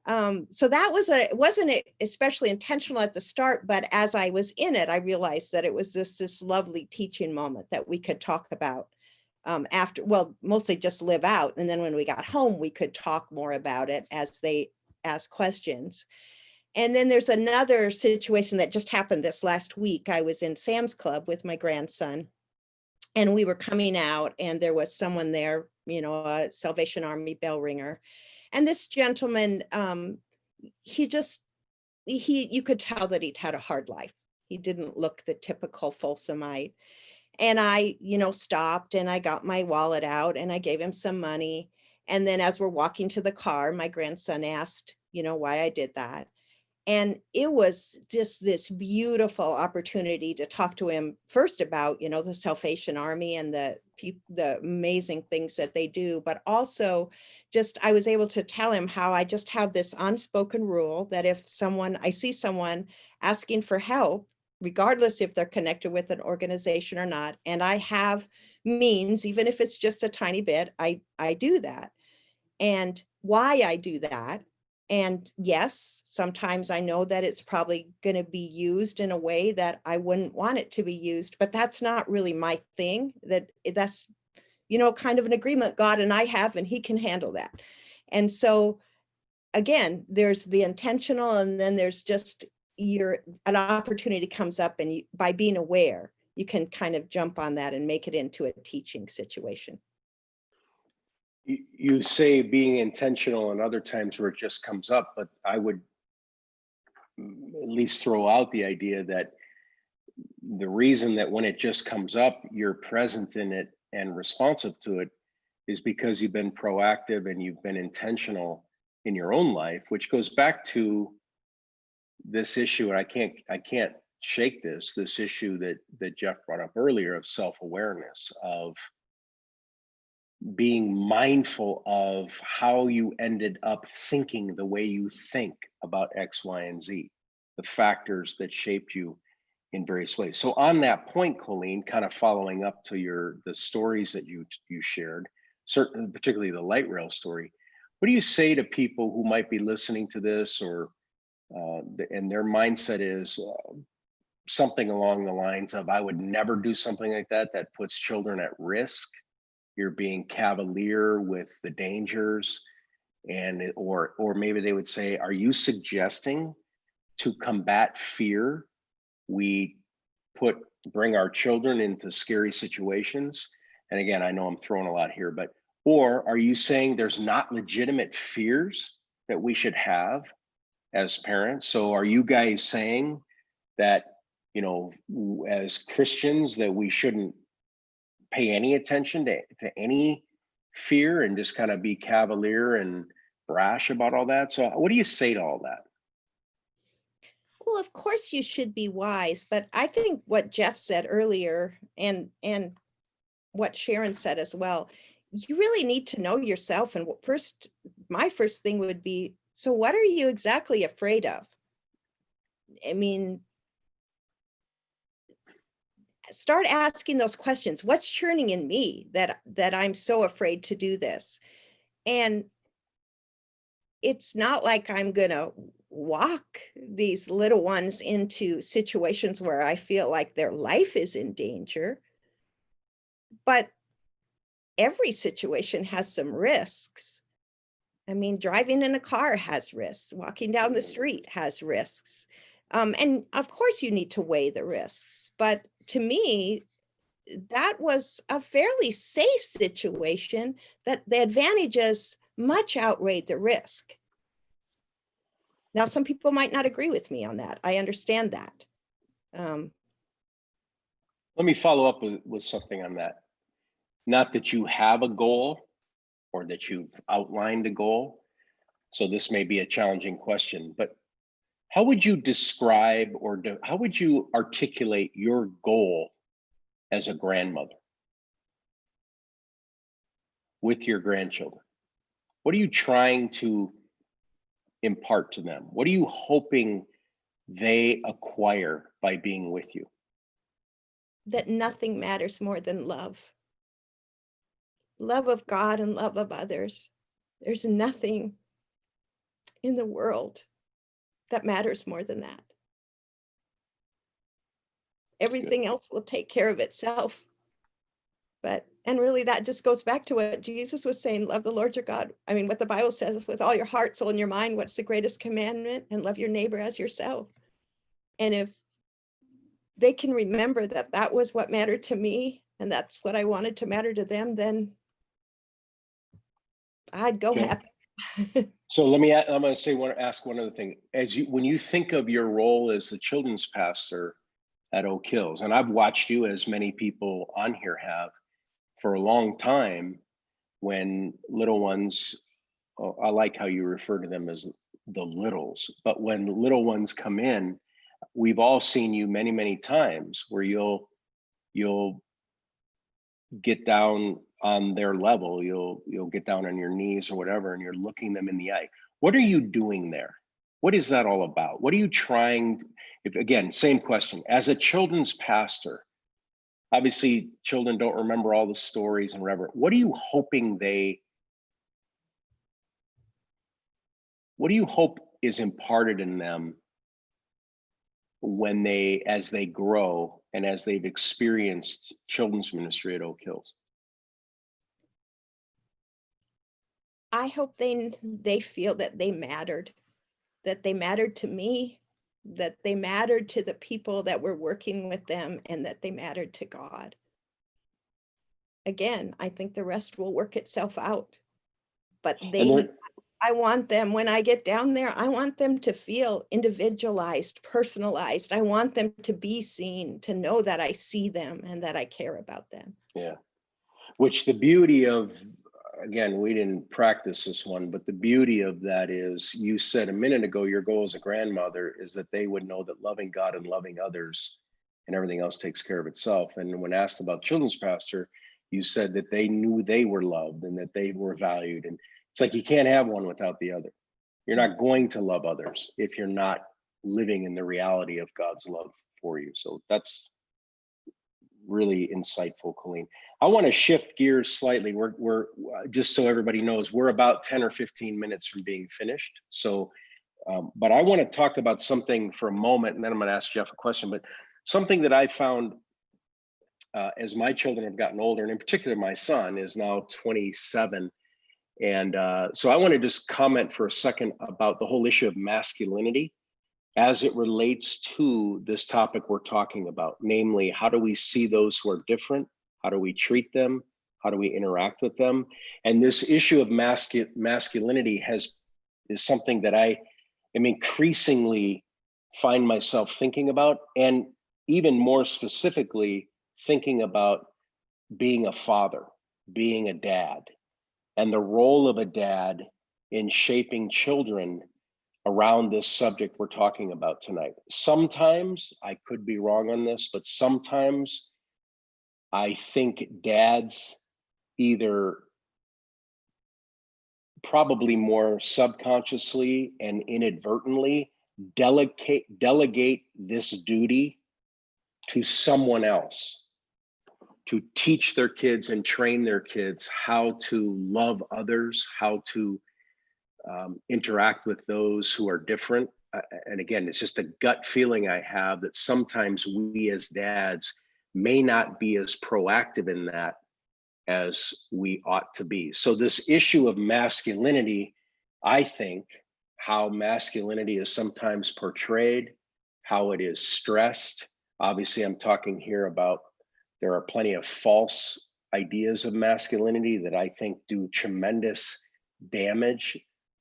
So that it wasn't especially intentional at the start, but as I was in it, I realized that it was this lovely teaching moment that we could talk about after, mostly just live out. And then when we got home, we could talk more about it as they asked questions. And then there's another situation that just happened this last week. I was in Sam's Club with my grandson, and we were coming out, and there was someone there, a Salvation Army bell ringer. And this gentleman, you could tell that he'd had a hard life. He didn't look the typical Folsomite. And I, stopped, and I got my wallet out, and I gave him some money. And then as we're walking to the car, my grandson asked, why I did that. And it was just this beautiful opportunity to talk to him first about, the Salvation Army and the amazing things that they do, but also I was able to tell him how I just have this unspoken rule that if I see someone asking for help, regardless if they're connected with an organization or not. And I have means, even if it's just a tiny bit, I do that. And why I do that. And yes, sometimes I know that it's probably going to be used in a way that I wouldn't want it to be used, but that's not really my thing. That's, you know, kind of an agreement God and I have, and he can handle that. And so again, there's the intentional, and then there's just an opportunity comes up, and you, by being aware, you can kind of jump on that and make it into a teaching situation. You say being intentional, and other times where it just comes up, but I would at least throw out the idea that the reason that when it just comes up, you're present in it and responsive to it is because you've been proactive and you've been intentional in your own life, which goes back to this issue. And I can't shake this issue that Jeff brought up earlier of self-awareness, of being mindful of how you ended up thinking the way you think about X, Y, and Z, the factors that shaped you in various ways. So on that point, Colleen, kind of following up to the stories that you shared, certainly particularly the light rail story, what do you say to people who might be listening to this, or and their mindset is something along the lines of, I would never do something like that puts children at risk. You're being cavalier with the dangers, and or maybe they would say, are you suggesting to combat fear we bring our children into scary situations? And again, I know I'm throwing a lot here, but or are you saying there's not legitimate fears that we should have as parents? So are you guys saying that, you know, as Christians, that we shouldn't pay any attention to any fear and just kind of be cavalier and brash about all that? So what do you say to all that? Well, of course you should be wise, but I think what Jeff said earlier and what Sharon said as well, you really need to know yourself. And my first thing would be, so what are you exactly afraid of? I mean, start asking those questions. What's churning in me that I'm so afraid to do this? And it's not like I'm gonna walk these little ones into situations where I feel like their life is in danger. But every situation has some risks. I mean, driving in a car has risks. Walking down the street has risks. And of course you need to weigh the risks. But to me, that was a fairly safe situation that the advantages much outweighed the risk. Now, some people might not agree with me on that. I understand that. Let me follow up with something on that. Not that you have a goal or that you've outlined a goal, so this may be a challenging question, but how would you describe how would you articulate your goal as a grandmother with your grandchildren? What are you trying to impart to them? What are you hoping they acquire by being with you? That nothing matters more than love. Love of God and love of others. There's nothing in the world that matters more than that. Everything else will take care of itself. And really that just goes back to what Jesus was saying, love the Lord your God. I mean, what the Bible says, with all your heart, soul, and your mind, what's the greatest commandment? And love your neighbor as yourself. And if they can remember that that was what mattered to me, and that's what I wanted to matter to them, then I'd go happy. So I'm going to ask one other thing. When you think of your role as the children's pastor at Oak Hills, and I've watched you, as many people on here have, for a long time, when little ones, I like how you refer to them as the littles, but when little ones come in, we've all seen you many, many times where you'll get down on their level, you'll get down on your knees or whatever, and you're looking them in the eye. What are you doing there? What is that all about? What are you trying? if, again, same question, as a children's pastor, obviously children don't remember all the stories and whatever. What are you hope is imparted in them when as they grow and as they've experienced children's ministry at Oak Hills? I hope they feel that they mattered to me, that they mattered to the people that were working with them, and that they mattered to God. Again, I think the rest will work itself out. But I want them, when I get down there, I want them to feel individualized, personalized. I want them to be seen, to know that I see them and that I care about them. Yeah. Which the beauty of, again, we didn't practice this one, but the beauty of that is, you said a minute ago, your goal as a grandmother is that they would know that loving God and loving others and everything else takes care of itself. And when asked about children's pastor, you said that they knew they were loved and that they were valued. And it's like, you can't have one without the other. You're not going to love others if you're not living in the reality of God's love for you. So that's really insightful, Colleen. I want to shift gears slightly. We're just so everybody knows, we're about 10 or 15 minutes from being finished. So, but I want to talk about something for a moment, and then I'm going to ask Jeff a question, but something that I found as my children have gotten older, and in particular, my son is now 27. And so I want to just comment for a second about the whole issue of masculinity as it relates to this topic we're talking about, namely, how do we see those who are different? How do we treat them? How do we interact with them? And this issue of masculinity is something that I am increasingly find myself thinking about, and even more specifically, thinking about being a father, being a dad, and the role of a dad in shaping children around this subject we're talking about tonight. Sometimes, I could be wrong on this, but sometimes I think dads either probably more subconsciously and inadvertently delegate this duty to someone else to teach their kids and train their kids how to love others, how to interact with those who are different. And again, it's just a gut feeling I have that sometimes we as dads may not be as proactive in that as we ought to be. So this issue of masculinity, I think, how masculinity is sometimes portrayed, how it is stressed. Obviously, I'm talking here about there are plenty of false ideas of masculinity that I think do tremendous damage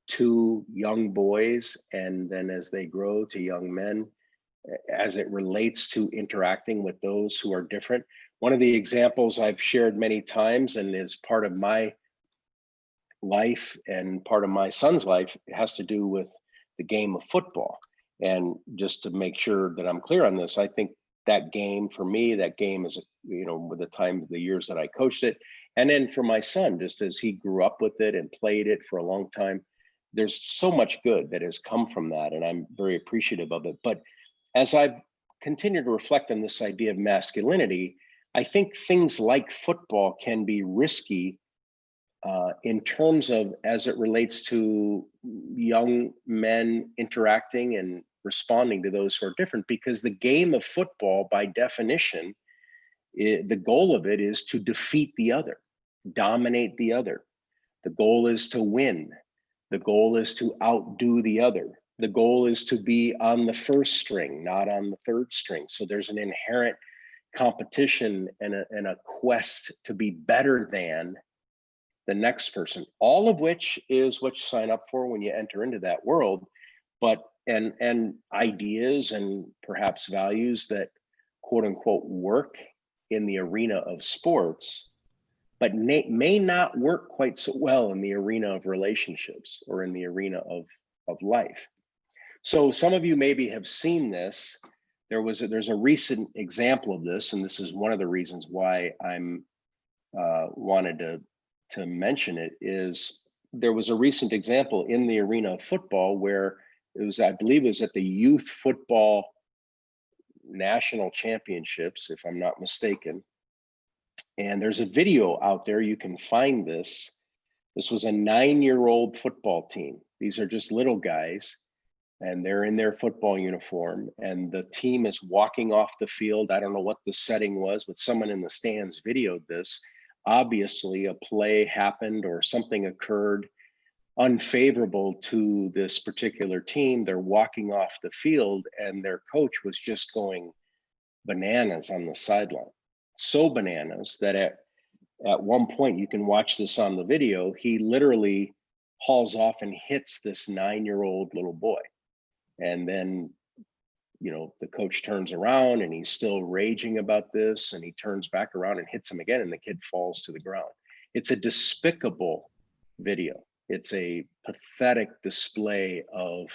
to young boys, and then as they grow to young men, as it relates to interacting with those who are different. One of the examples I've shared many times, and is part of my life and part of my son's life, has to do with the game of football. And just to make sure that I'm clear on this, I think that game, for me, that game is, with the years that I coached it, and then for my son, just as he grew up with it and played it for a long time, there's so much good that has come from that, and I'm very appreciative of it. But as I've continued to reflect on this idea of masculinity, I think things like football can be risky in terms of, as it relates to young men interacting and responding to those who are different, because the game of football, by definition, the goal of it is to defeat the other, dominate the other. The goal is to win. The goal is to outdo the other. The goal is to be on the first string, not on the third string. So there's an inherent competition and a quest to be better than the next person, all of which is what you sign up for when you enter into that world. But and ideas and perhaps values that, quote unquote, work in the arena of sports, but may not work quite so well in the arena of relationships or in the arena of life. So some of you maybe have seen this. There's a recent example of this, and this is one of the reasons why I'm wanted to mention it. Is there was a recent example in the arena of football where it was, I believe it was at the youth football national championships, if I'm not mistaken. And there's a video out there, you can find this. This was a 9-year-old football team. These are just little guys, and they're in their football uniform, and the team is walking off the field. I don't know what the setting was, but someone in the stands videoed this. Obviously, a play happened or something occurred unfavorable to this particular team. They're walking off the field, and their coach was just going bananas on the sideline. So bananas that at one point, you can watch this on the video, he literally hauls off and hits this 9-year-old little boy. And then, you know, the coach turns around and he's still raging about this, and he turns back around and hits him again, and the kid falls to the ground. It's a despicable video. It's a pathetic display of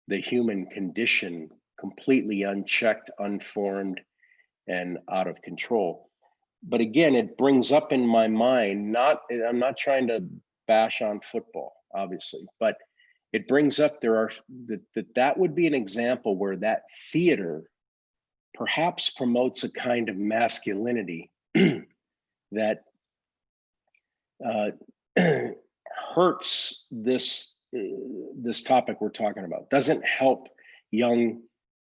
the human condition, completely unchecked, unformed, and out of control. But again, it brings up in my mind, I'm not trying to bash on football, obviously, but it brings up that would be an example where that theater perhaps promotes a kind of masculinity that hurts this topic we're talking about, doesn't help young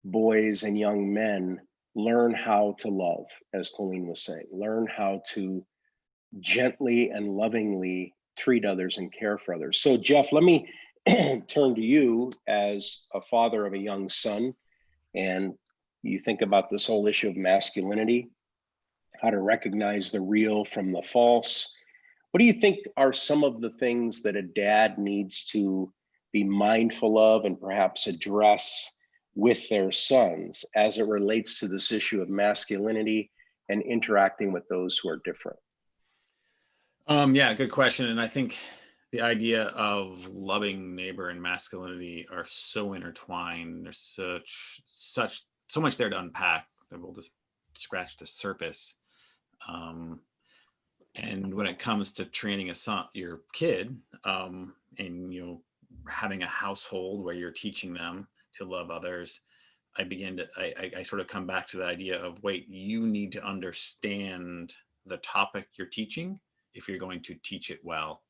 boys and young men learn how to love, as Colleen was saying, learn how to gently and lovingly treat others and care for others. So Jeff, let me turn to you as a father of a young son, and you think about this whole issue of masculinity, how to recognize the real from the false. What do you think are some of the things that a dad needs to be mindful of and perhaps address with their sons as it relates to this issue of masculinity and interacting with those who are different? Yeah, good question. And I think the idea of loving neighbor and masculinity are so intertwined. There's so much there to unpack that we'll just scratch the surface. And when it comes to training your kid, and having a household where you're teaching them to love others, I sort of come back to the idea of, wait, you need to understand the topic you're teaching if you're going to teach it well.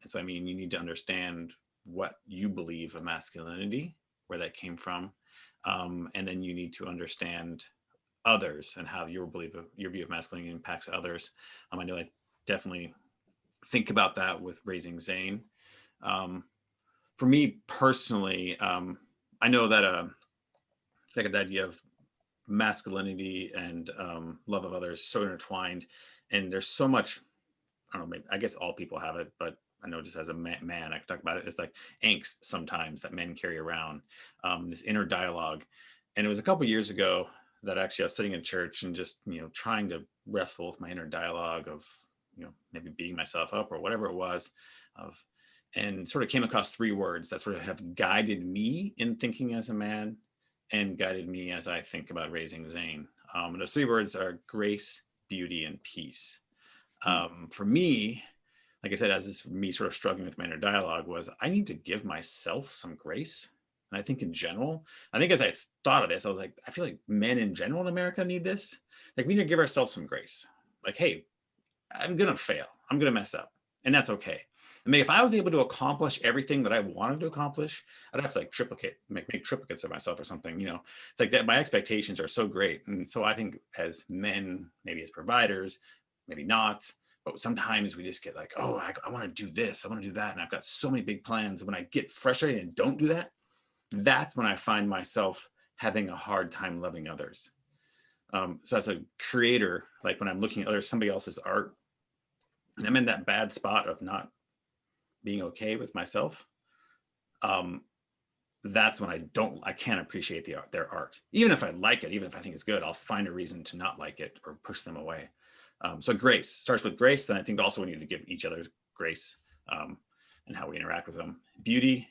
So, I mean, you need to understand what you believe of masculinity, where that came from. And then you need to understand others and how your view of masculinity impacts others. I know I definitely think about that with raising Zane. For me personally, I know that like the idea of masculinity and love of others so intertwined, and there's so much, I don't know, maybe, I guess all people have it, but I know just as a man, I can talk about it. It's like angst sometimes that men carry around, this inner dialogue. And it was a couple of years ago that actually I was sitting in church and just, trying to wrestle with my inner dialogue of, maybe beating myself up or whatever it was, and sort of came across 3 words that sort of have guided me in thinking as a man and guided me as I think about raising Zane. And those 3 words are grace, beauty, and peace. For me, like I said, as this me sort of struggling with my inner dialogue, was I need to give myself some grace. And I think in general, as I thought of this, I was like, I feel like men in general in America need this. Like, we need to give ourselves some grace. Like, hey, I'm going to fail. I'm going to mess up. And that's okay. I mean, if I was able to accomplish everything that I wanted to accomplish, I'd have to like make triplicates of myself or something, It's like that my expectations are so great. And so I think as men, maybe as providers, maybe not, but sometimes we just get like, oh, I want to do this, I want to do that. And I've got so many big plans. And when I get frustrated and don't do that, that's when I find myself having a hard time loving others. So as a creator, like when I'm looking at somebody else's art, and I'm in that bad spot of not being okay with myself, that's when I can't appreciate their art. Even if I like it, even if I think it's good, I'll find a reason to not like it or push them away. So grace starts with grace. Then I think also we need to give each other grace, and how we interact with them. Beauty,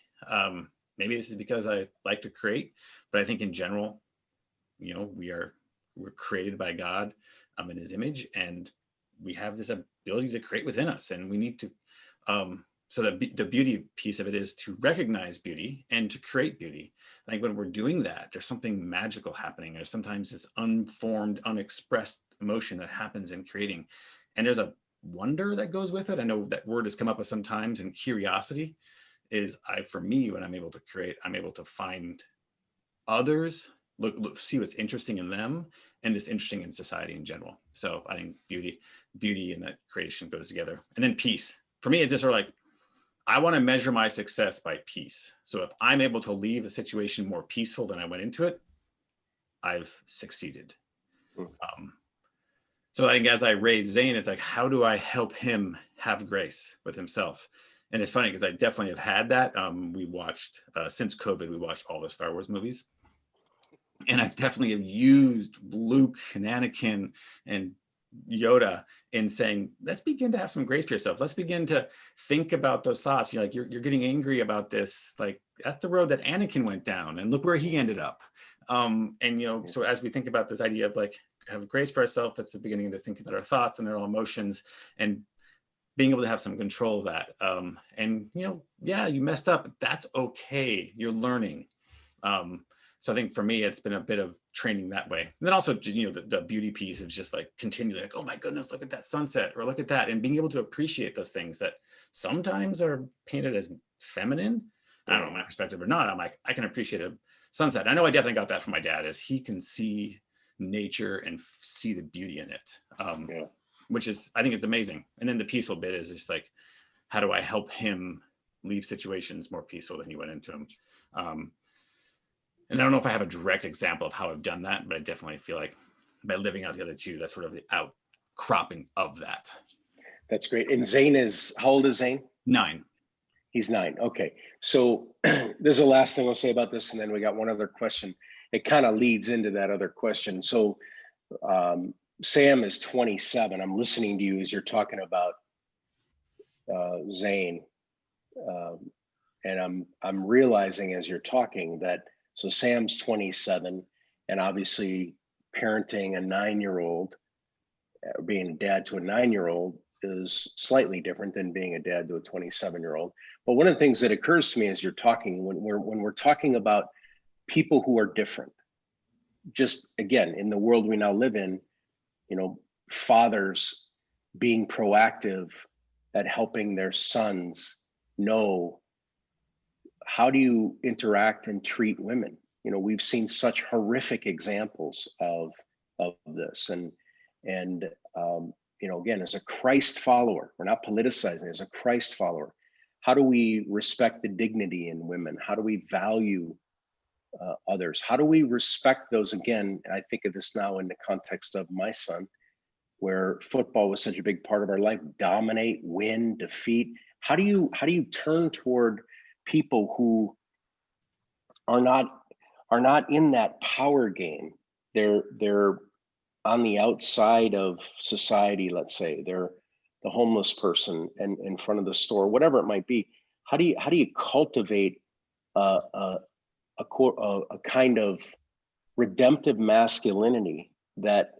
maybe this is because I like to create, but I think in general, we're created by God in His image, and we have this ability to create within us, and we need to So the beauty piece of it is to recognize beauty and to create beauty. I think when we're doing that, there's something magical happening. There's sometimes this unformed, unexpressed emotion that happens in creating. And there's a wonder that goes with it. I know that word has come up sometimes, and curiosity is, for me, when I'm able to create, I'm able to find others, look, see what's interesting in them and just interesting in society in general. So I think beauty and that creation goes together. And then peace. For me, it's just sort of like, I want to measure my success by peace. So if I'm able to leave a situation more peaceful than I went into it, I've succeeded. So I think as I raise Zane, it's like, how do I help him have grace with himself? And it's funny because I definitely have had that. We watched, since COVID, we watched all the Star Wars movies. And I've definitely have used Luke and Anakin and Yoda in saying, let's begin to have some grace for yourself. Let's begin to think about those thoughts. You're like, you're getting angry about this. Like, that's the road that Anakin went down, and look where he ended up. And, so as we think about this idea of like, have grace for ourselves, it's the beginning to think about our thoughts and our emotions and being able to have some control of that. Yeah, you messed up, but that's okay. You're learning. So I think for me, it's been a bit of training that way. And then also, the beauty piece is just like continually like, oh my goodness, look at that sunset, or look at that, and being able to appreciate those things that sometimes are painted as feminine. I don't know, my perspective or not. I'm like, I can appreciate a sunset. I know I definitely got that from my dad, is he can see nature and see the beauty in it, which is, I think it's amazing. And then the peaceful bit is just like, how do I help him leave situations more peaceful than he went into them? And I don't know if I have a direct example of how I've done that, but I definitely feel like by living out the other two, that's sort of the outcropping of that. That's great. And Zane how old is Zane? 9. He's 9. Okay. So this is the last thing I'll say about this. And then we got one other question. It kind of leads into that other question. So Sam is 27. I'm listening to you as you're talking about Zane. And I'm realizing as you're talking that, so Sam's 27, and obviously parenting a 9-year-old, being a dad to a 9-year-old is slightly different than being a dad to a 27-year-old. But one of the things that occurs to me as you're talking, when we're talking about people who are different, just again, in the world we now live in, fathers being proactive at helping their sons know, how do you interact and treat women? We've seen such horrific examples of this, and again, as a Christ follower, we're not politicizing. As a Christ follower, how do we respect the dignity in women? How do we value others? How do we respect those? Again, I think of this now in the context of my son, where football was such a big part of our life. Dominate, win, defeat. How do you turn toward people who are not in that power game? They're on the outside of society. Let's say they're the homeless person and in front of the store, whatever it might be. How do you cultivate a kind of redemptive masculinity that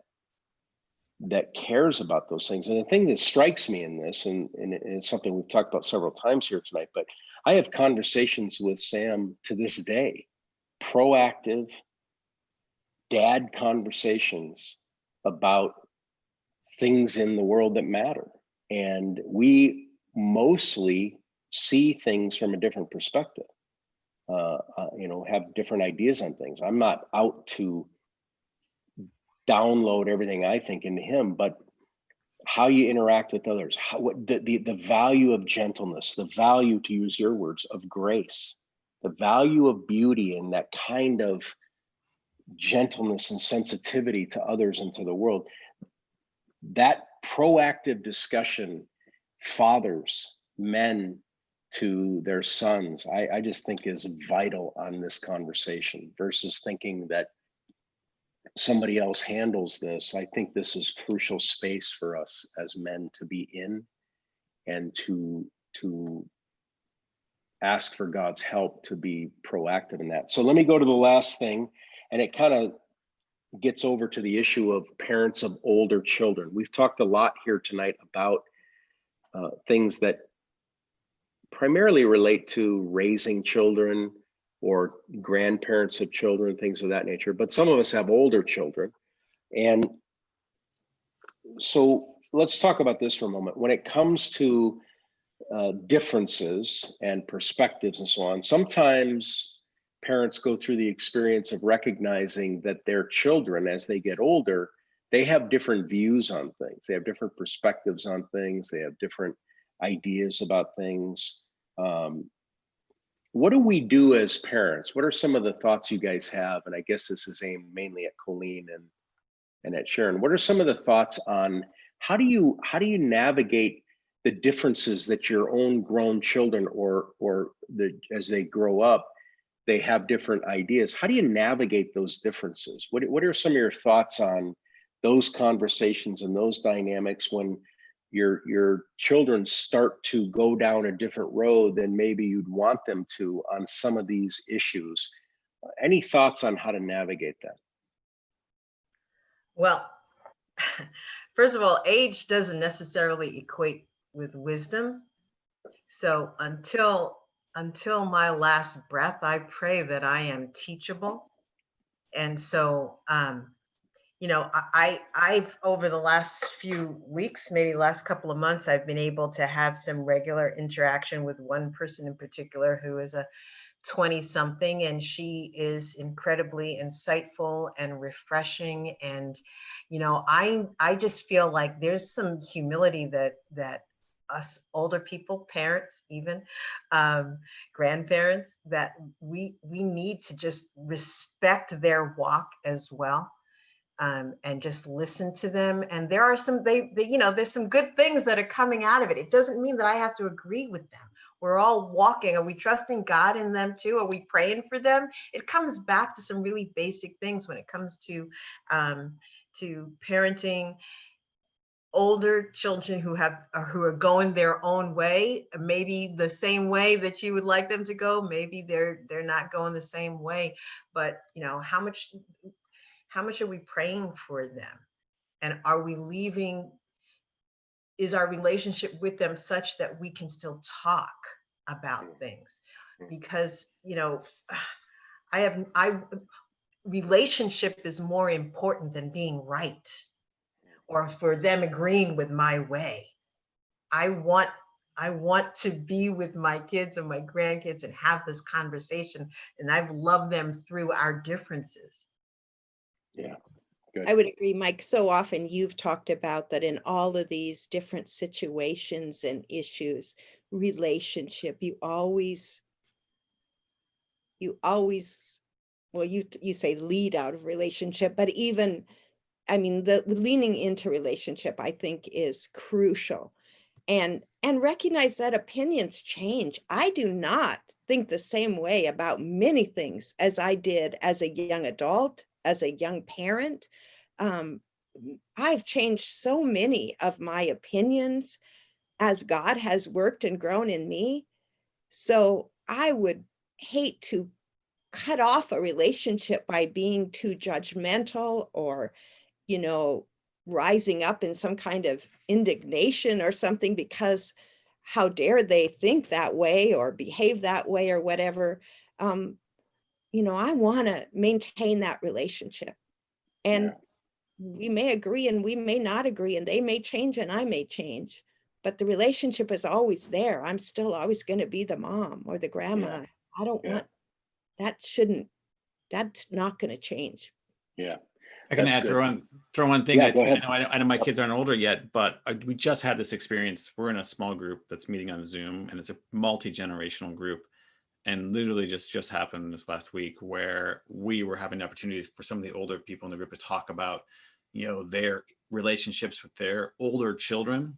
cares about those things? And the thing that strikes me in this, and it's something we've talked about several times here tonight, but I have conversations with Sam to this day, proactive dad conversations about things in the world that matter. And we mostly see things from a different perspective, have different ideas on things. I'm not out to download everything I think into him, but how you interact with others, the value of gentleness, the value, to use your words, of grace, the value of beauty, and that kind of gentleness and sensitivity to others and to the world. That proactive discussion, fathers, men to their sons, I just think is vital on this conversation, versus thinking that somebody else handles this. I think this is crucial space for us as men to be in, and to ask for God's help to be proactive in that. So let me go to the last thing, and it kind of gets over to the issue of parents of older children. We've talked a lot here tonight about things that primarily relate to raising children or grandparents of children, things of that nature. But some of us have older children. And so let's talk about this for a moment. When it comes to differences and perspectives and so on, sometimes parents go through the experience of recognizing that their children, as they get older, they have different views on things. They have different perspectives on things. They have different ideas about things. What do we do as parents? What are some of the thoughts you guys have? And I guess this is aimed mainly at Colleen and at Sharon. What are some of the thoughts on how do you navigate the differences that your own grown children or as they grow up, they have different ideas? How do you navigate those differences? What are some of your thoughts on those conversations and those dynamics when your children start to go down a different road than maybe you'd want them to on some of these issues? Any thoughts on how to navigate that? Well, first of all, age doesn't necessarily equate with wisdom. So until my last breath, I pray that I am teachable. And so, I've over the last few weeks, maybe last couple of months, I've been able to have some regular interaction with one person in particular who is a 20-something, and she is incredibly insightful and refreshing. And, I just feel like there's some humility that us older people, parents, even grandparents, that we need to just respect their walk as well. And just listen to them. And there are some, there's some good things that are coming out of it. It doesn't mean that I have to agree with them. We're all walking. Are we trusting God in them too? Are we praying for them? It comes back to some really basic things when it comes to parenting older children who are going their own way, maybe the same way that you would like them to go. Maybe they're not going the same way, but how much are we praying for them? And is our relationship with them such that we can still talk about things? Because, relationship is more important than being right or for them agreeing with my way. I want to be with my kids and my grandkids and have this conversation, and I've loved them through our differences. Yeah, good. I would agree, Mike. So often you've talked about that in all of these different situations and issues, relationship, you say lead out of relationship, but even, the leaning into relationship, I think, is crucial. And recognize that opinions change. I do not think the same way about many things as I did as a young adult, as a young parent. I've changed so many of my opinions as God has worked and grown in me. So I would hate to cut off a relationship by being too judgmental or, rising up in some kind of indignation or something because how dare they think that way or behave that way or whatever. I want to maintain that relationship. And we may agree and we may not agree, and they may change and I may change, but the relationship is always there. I'm still always going to be the mom or the grandma. I don't want, that's not going to change. Yeah. I can throw one thing. Yeah, go ahead. I know my kids aren't older yet, but we just had this experience. We're in a small group that's meeting on Zoom, and it's a multi-generational group. And literally just happened this last week where we were having opportunities for some of the older people in the group to talk about, their relationships with their older children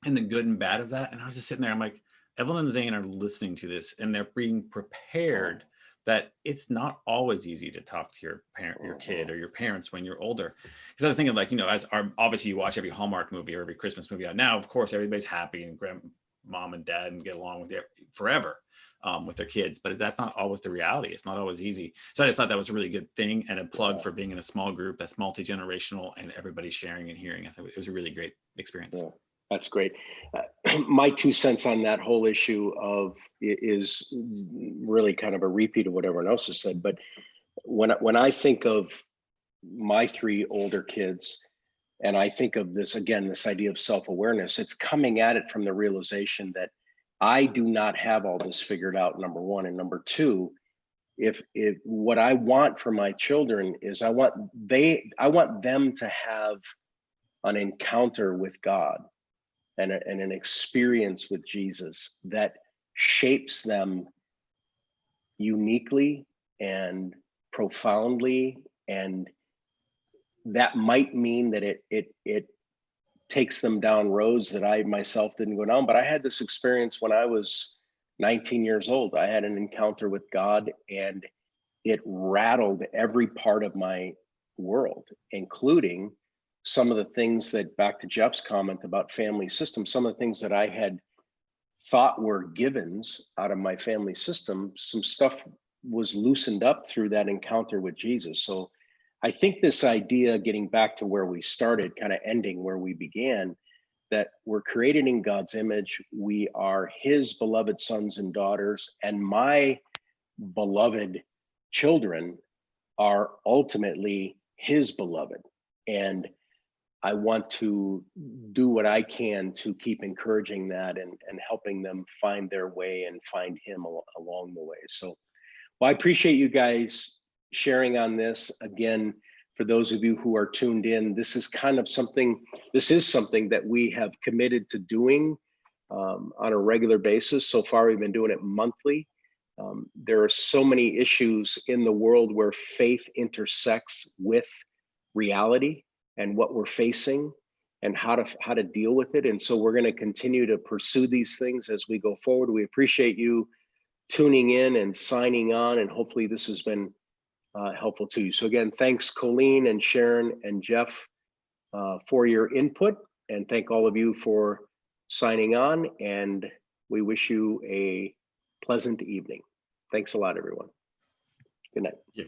and the good and bad of that. And I was just sitting there, I'm like, Evelyn and Zane are listening to this and they're being prepared that it's not always easy to talk to your parent, your kid, or your parents when you're older. Because I was thinking, like, obviously you watch every Hallmark movie or every Christmas movie out now. Of course, everybody's happy and mom and dad and get along with it forever with their kids, but that's not always the reality. It's not always easy. So I just thought that was a really good thing and a plug for being in a small group that's multi-generational and everybody sharing and hearing. I thought it was a really great experience. That's great. My 2 cents on that whole issue is really kind of a repeat of what everyone else has said. But when I think of my 3 older kids, and I think of this, again, this idea of self-awareness, it's coming at it from the realization that I do not have all this figured out, number one. And number two, if what I want for my children is I want them to have an encounter with God and an experience with Jesus that shapes them uniquely and profoundly, and that might mean that it takes them down roads that I myself didn't go down. But I had this experience when I was 19 years old. I had an encounter with God, and it rattled every part of my world, including some of the things that, back to Jeff's comment about family system, some of the things that I had thought were givens out of my family system, some stuff was loosened up through that encounter with Jesus. So I think this idea, getting back to where we started, kind of ending where we began, that we're created in God's image. We are his beloved sons and daughters, and my beloved children are ultimately his beloved. And I want to do what I can to keep encouraging that and helping them find their way and find him along the way. So, well, I appreciate you guys sharing on this. Again, for those of you who are tuned in, this is something that we have committed to doing on a regular basis. So far, we've been doing it monthly. There are so many issues in the world where faith intersects with reality and what we're facing and how to deal with it. And so we're going to continue to pursue these things as we go forward. We appreciate you tuning in and signing on, and hopefully this has been helpful to you. So again, thanks Colleen and Sharon and Jeff for your input, and thank all of you for signing on, and we wish you a pleasant evening. Thanks a lot, everyone. Good night. Yeah.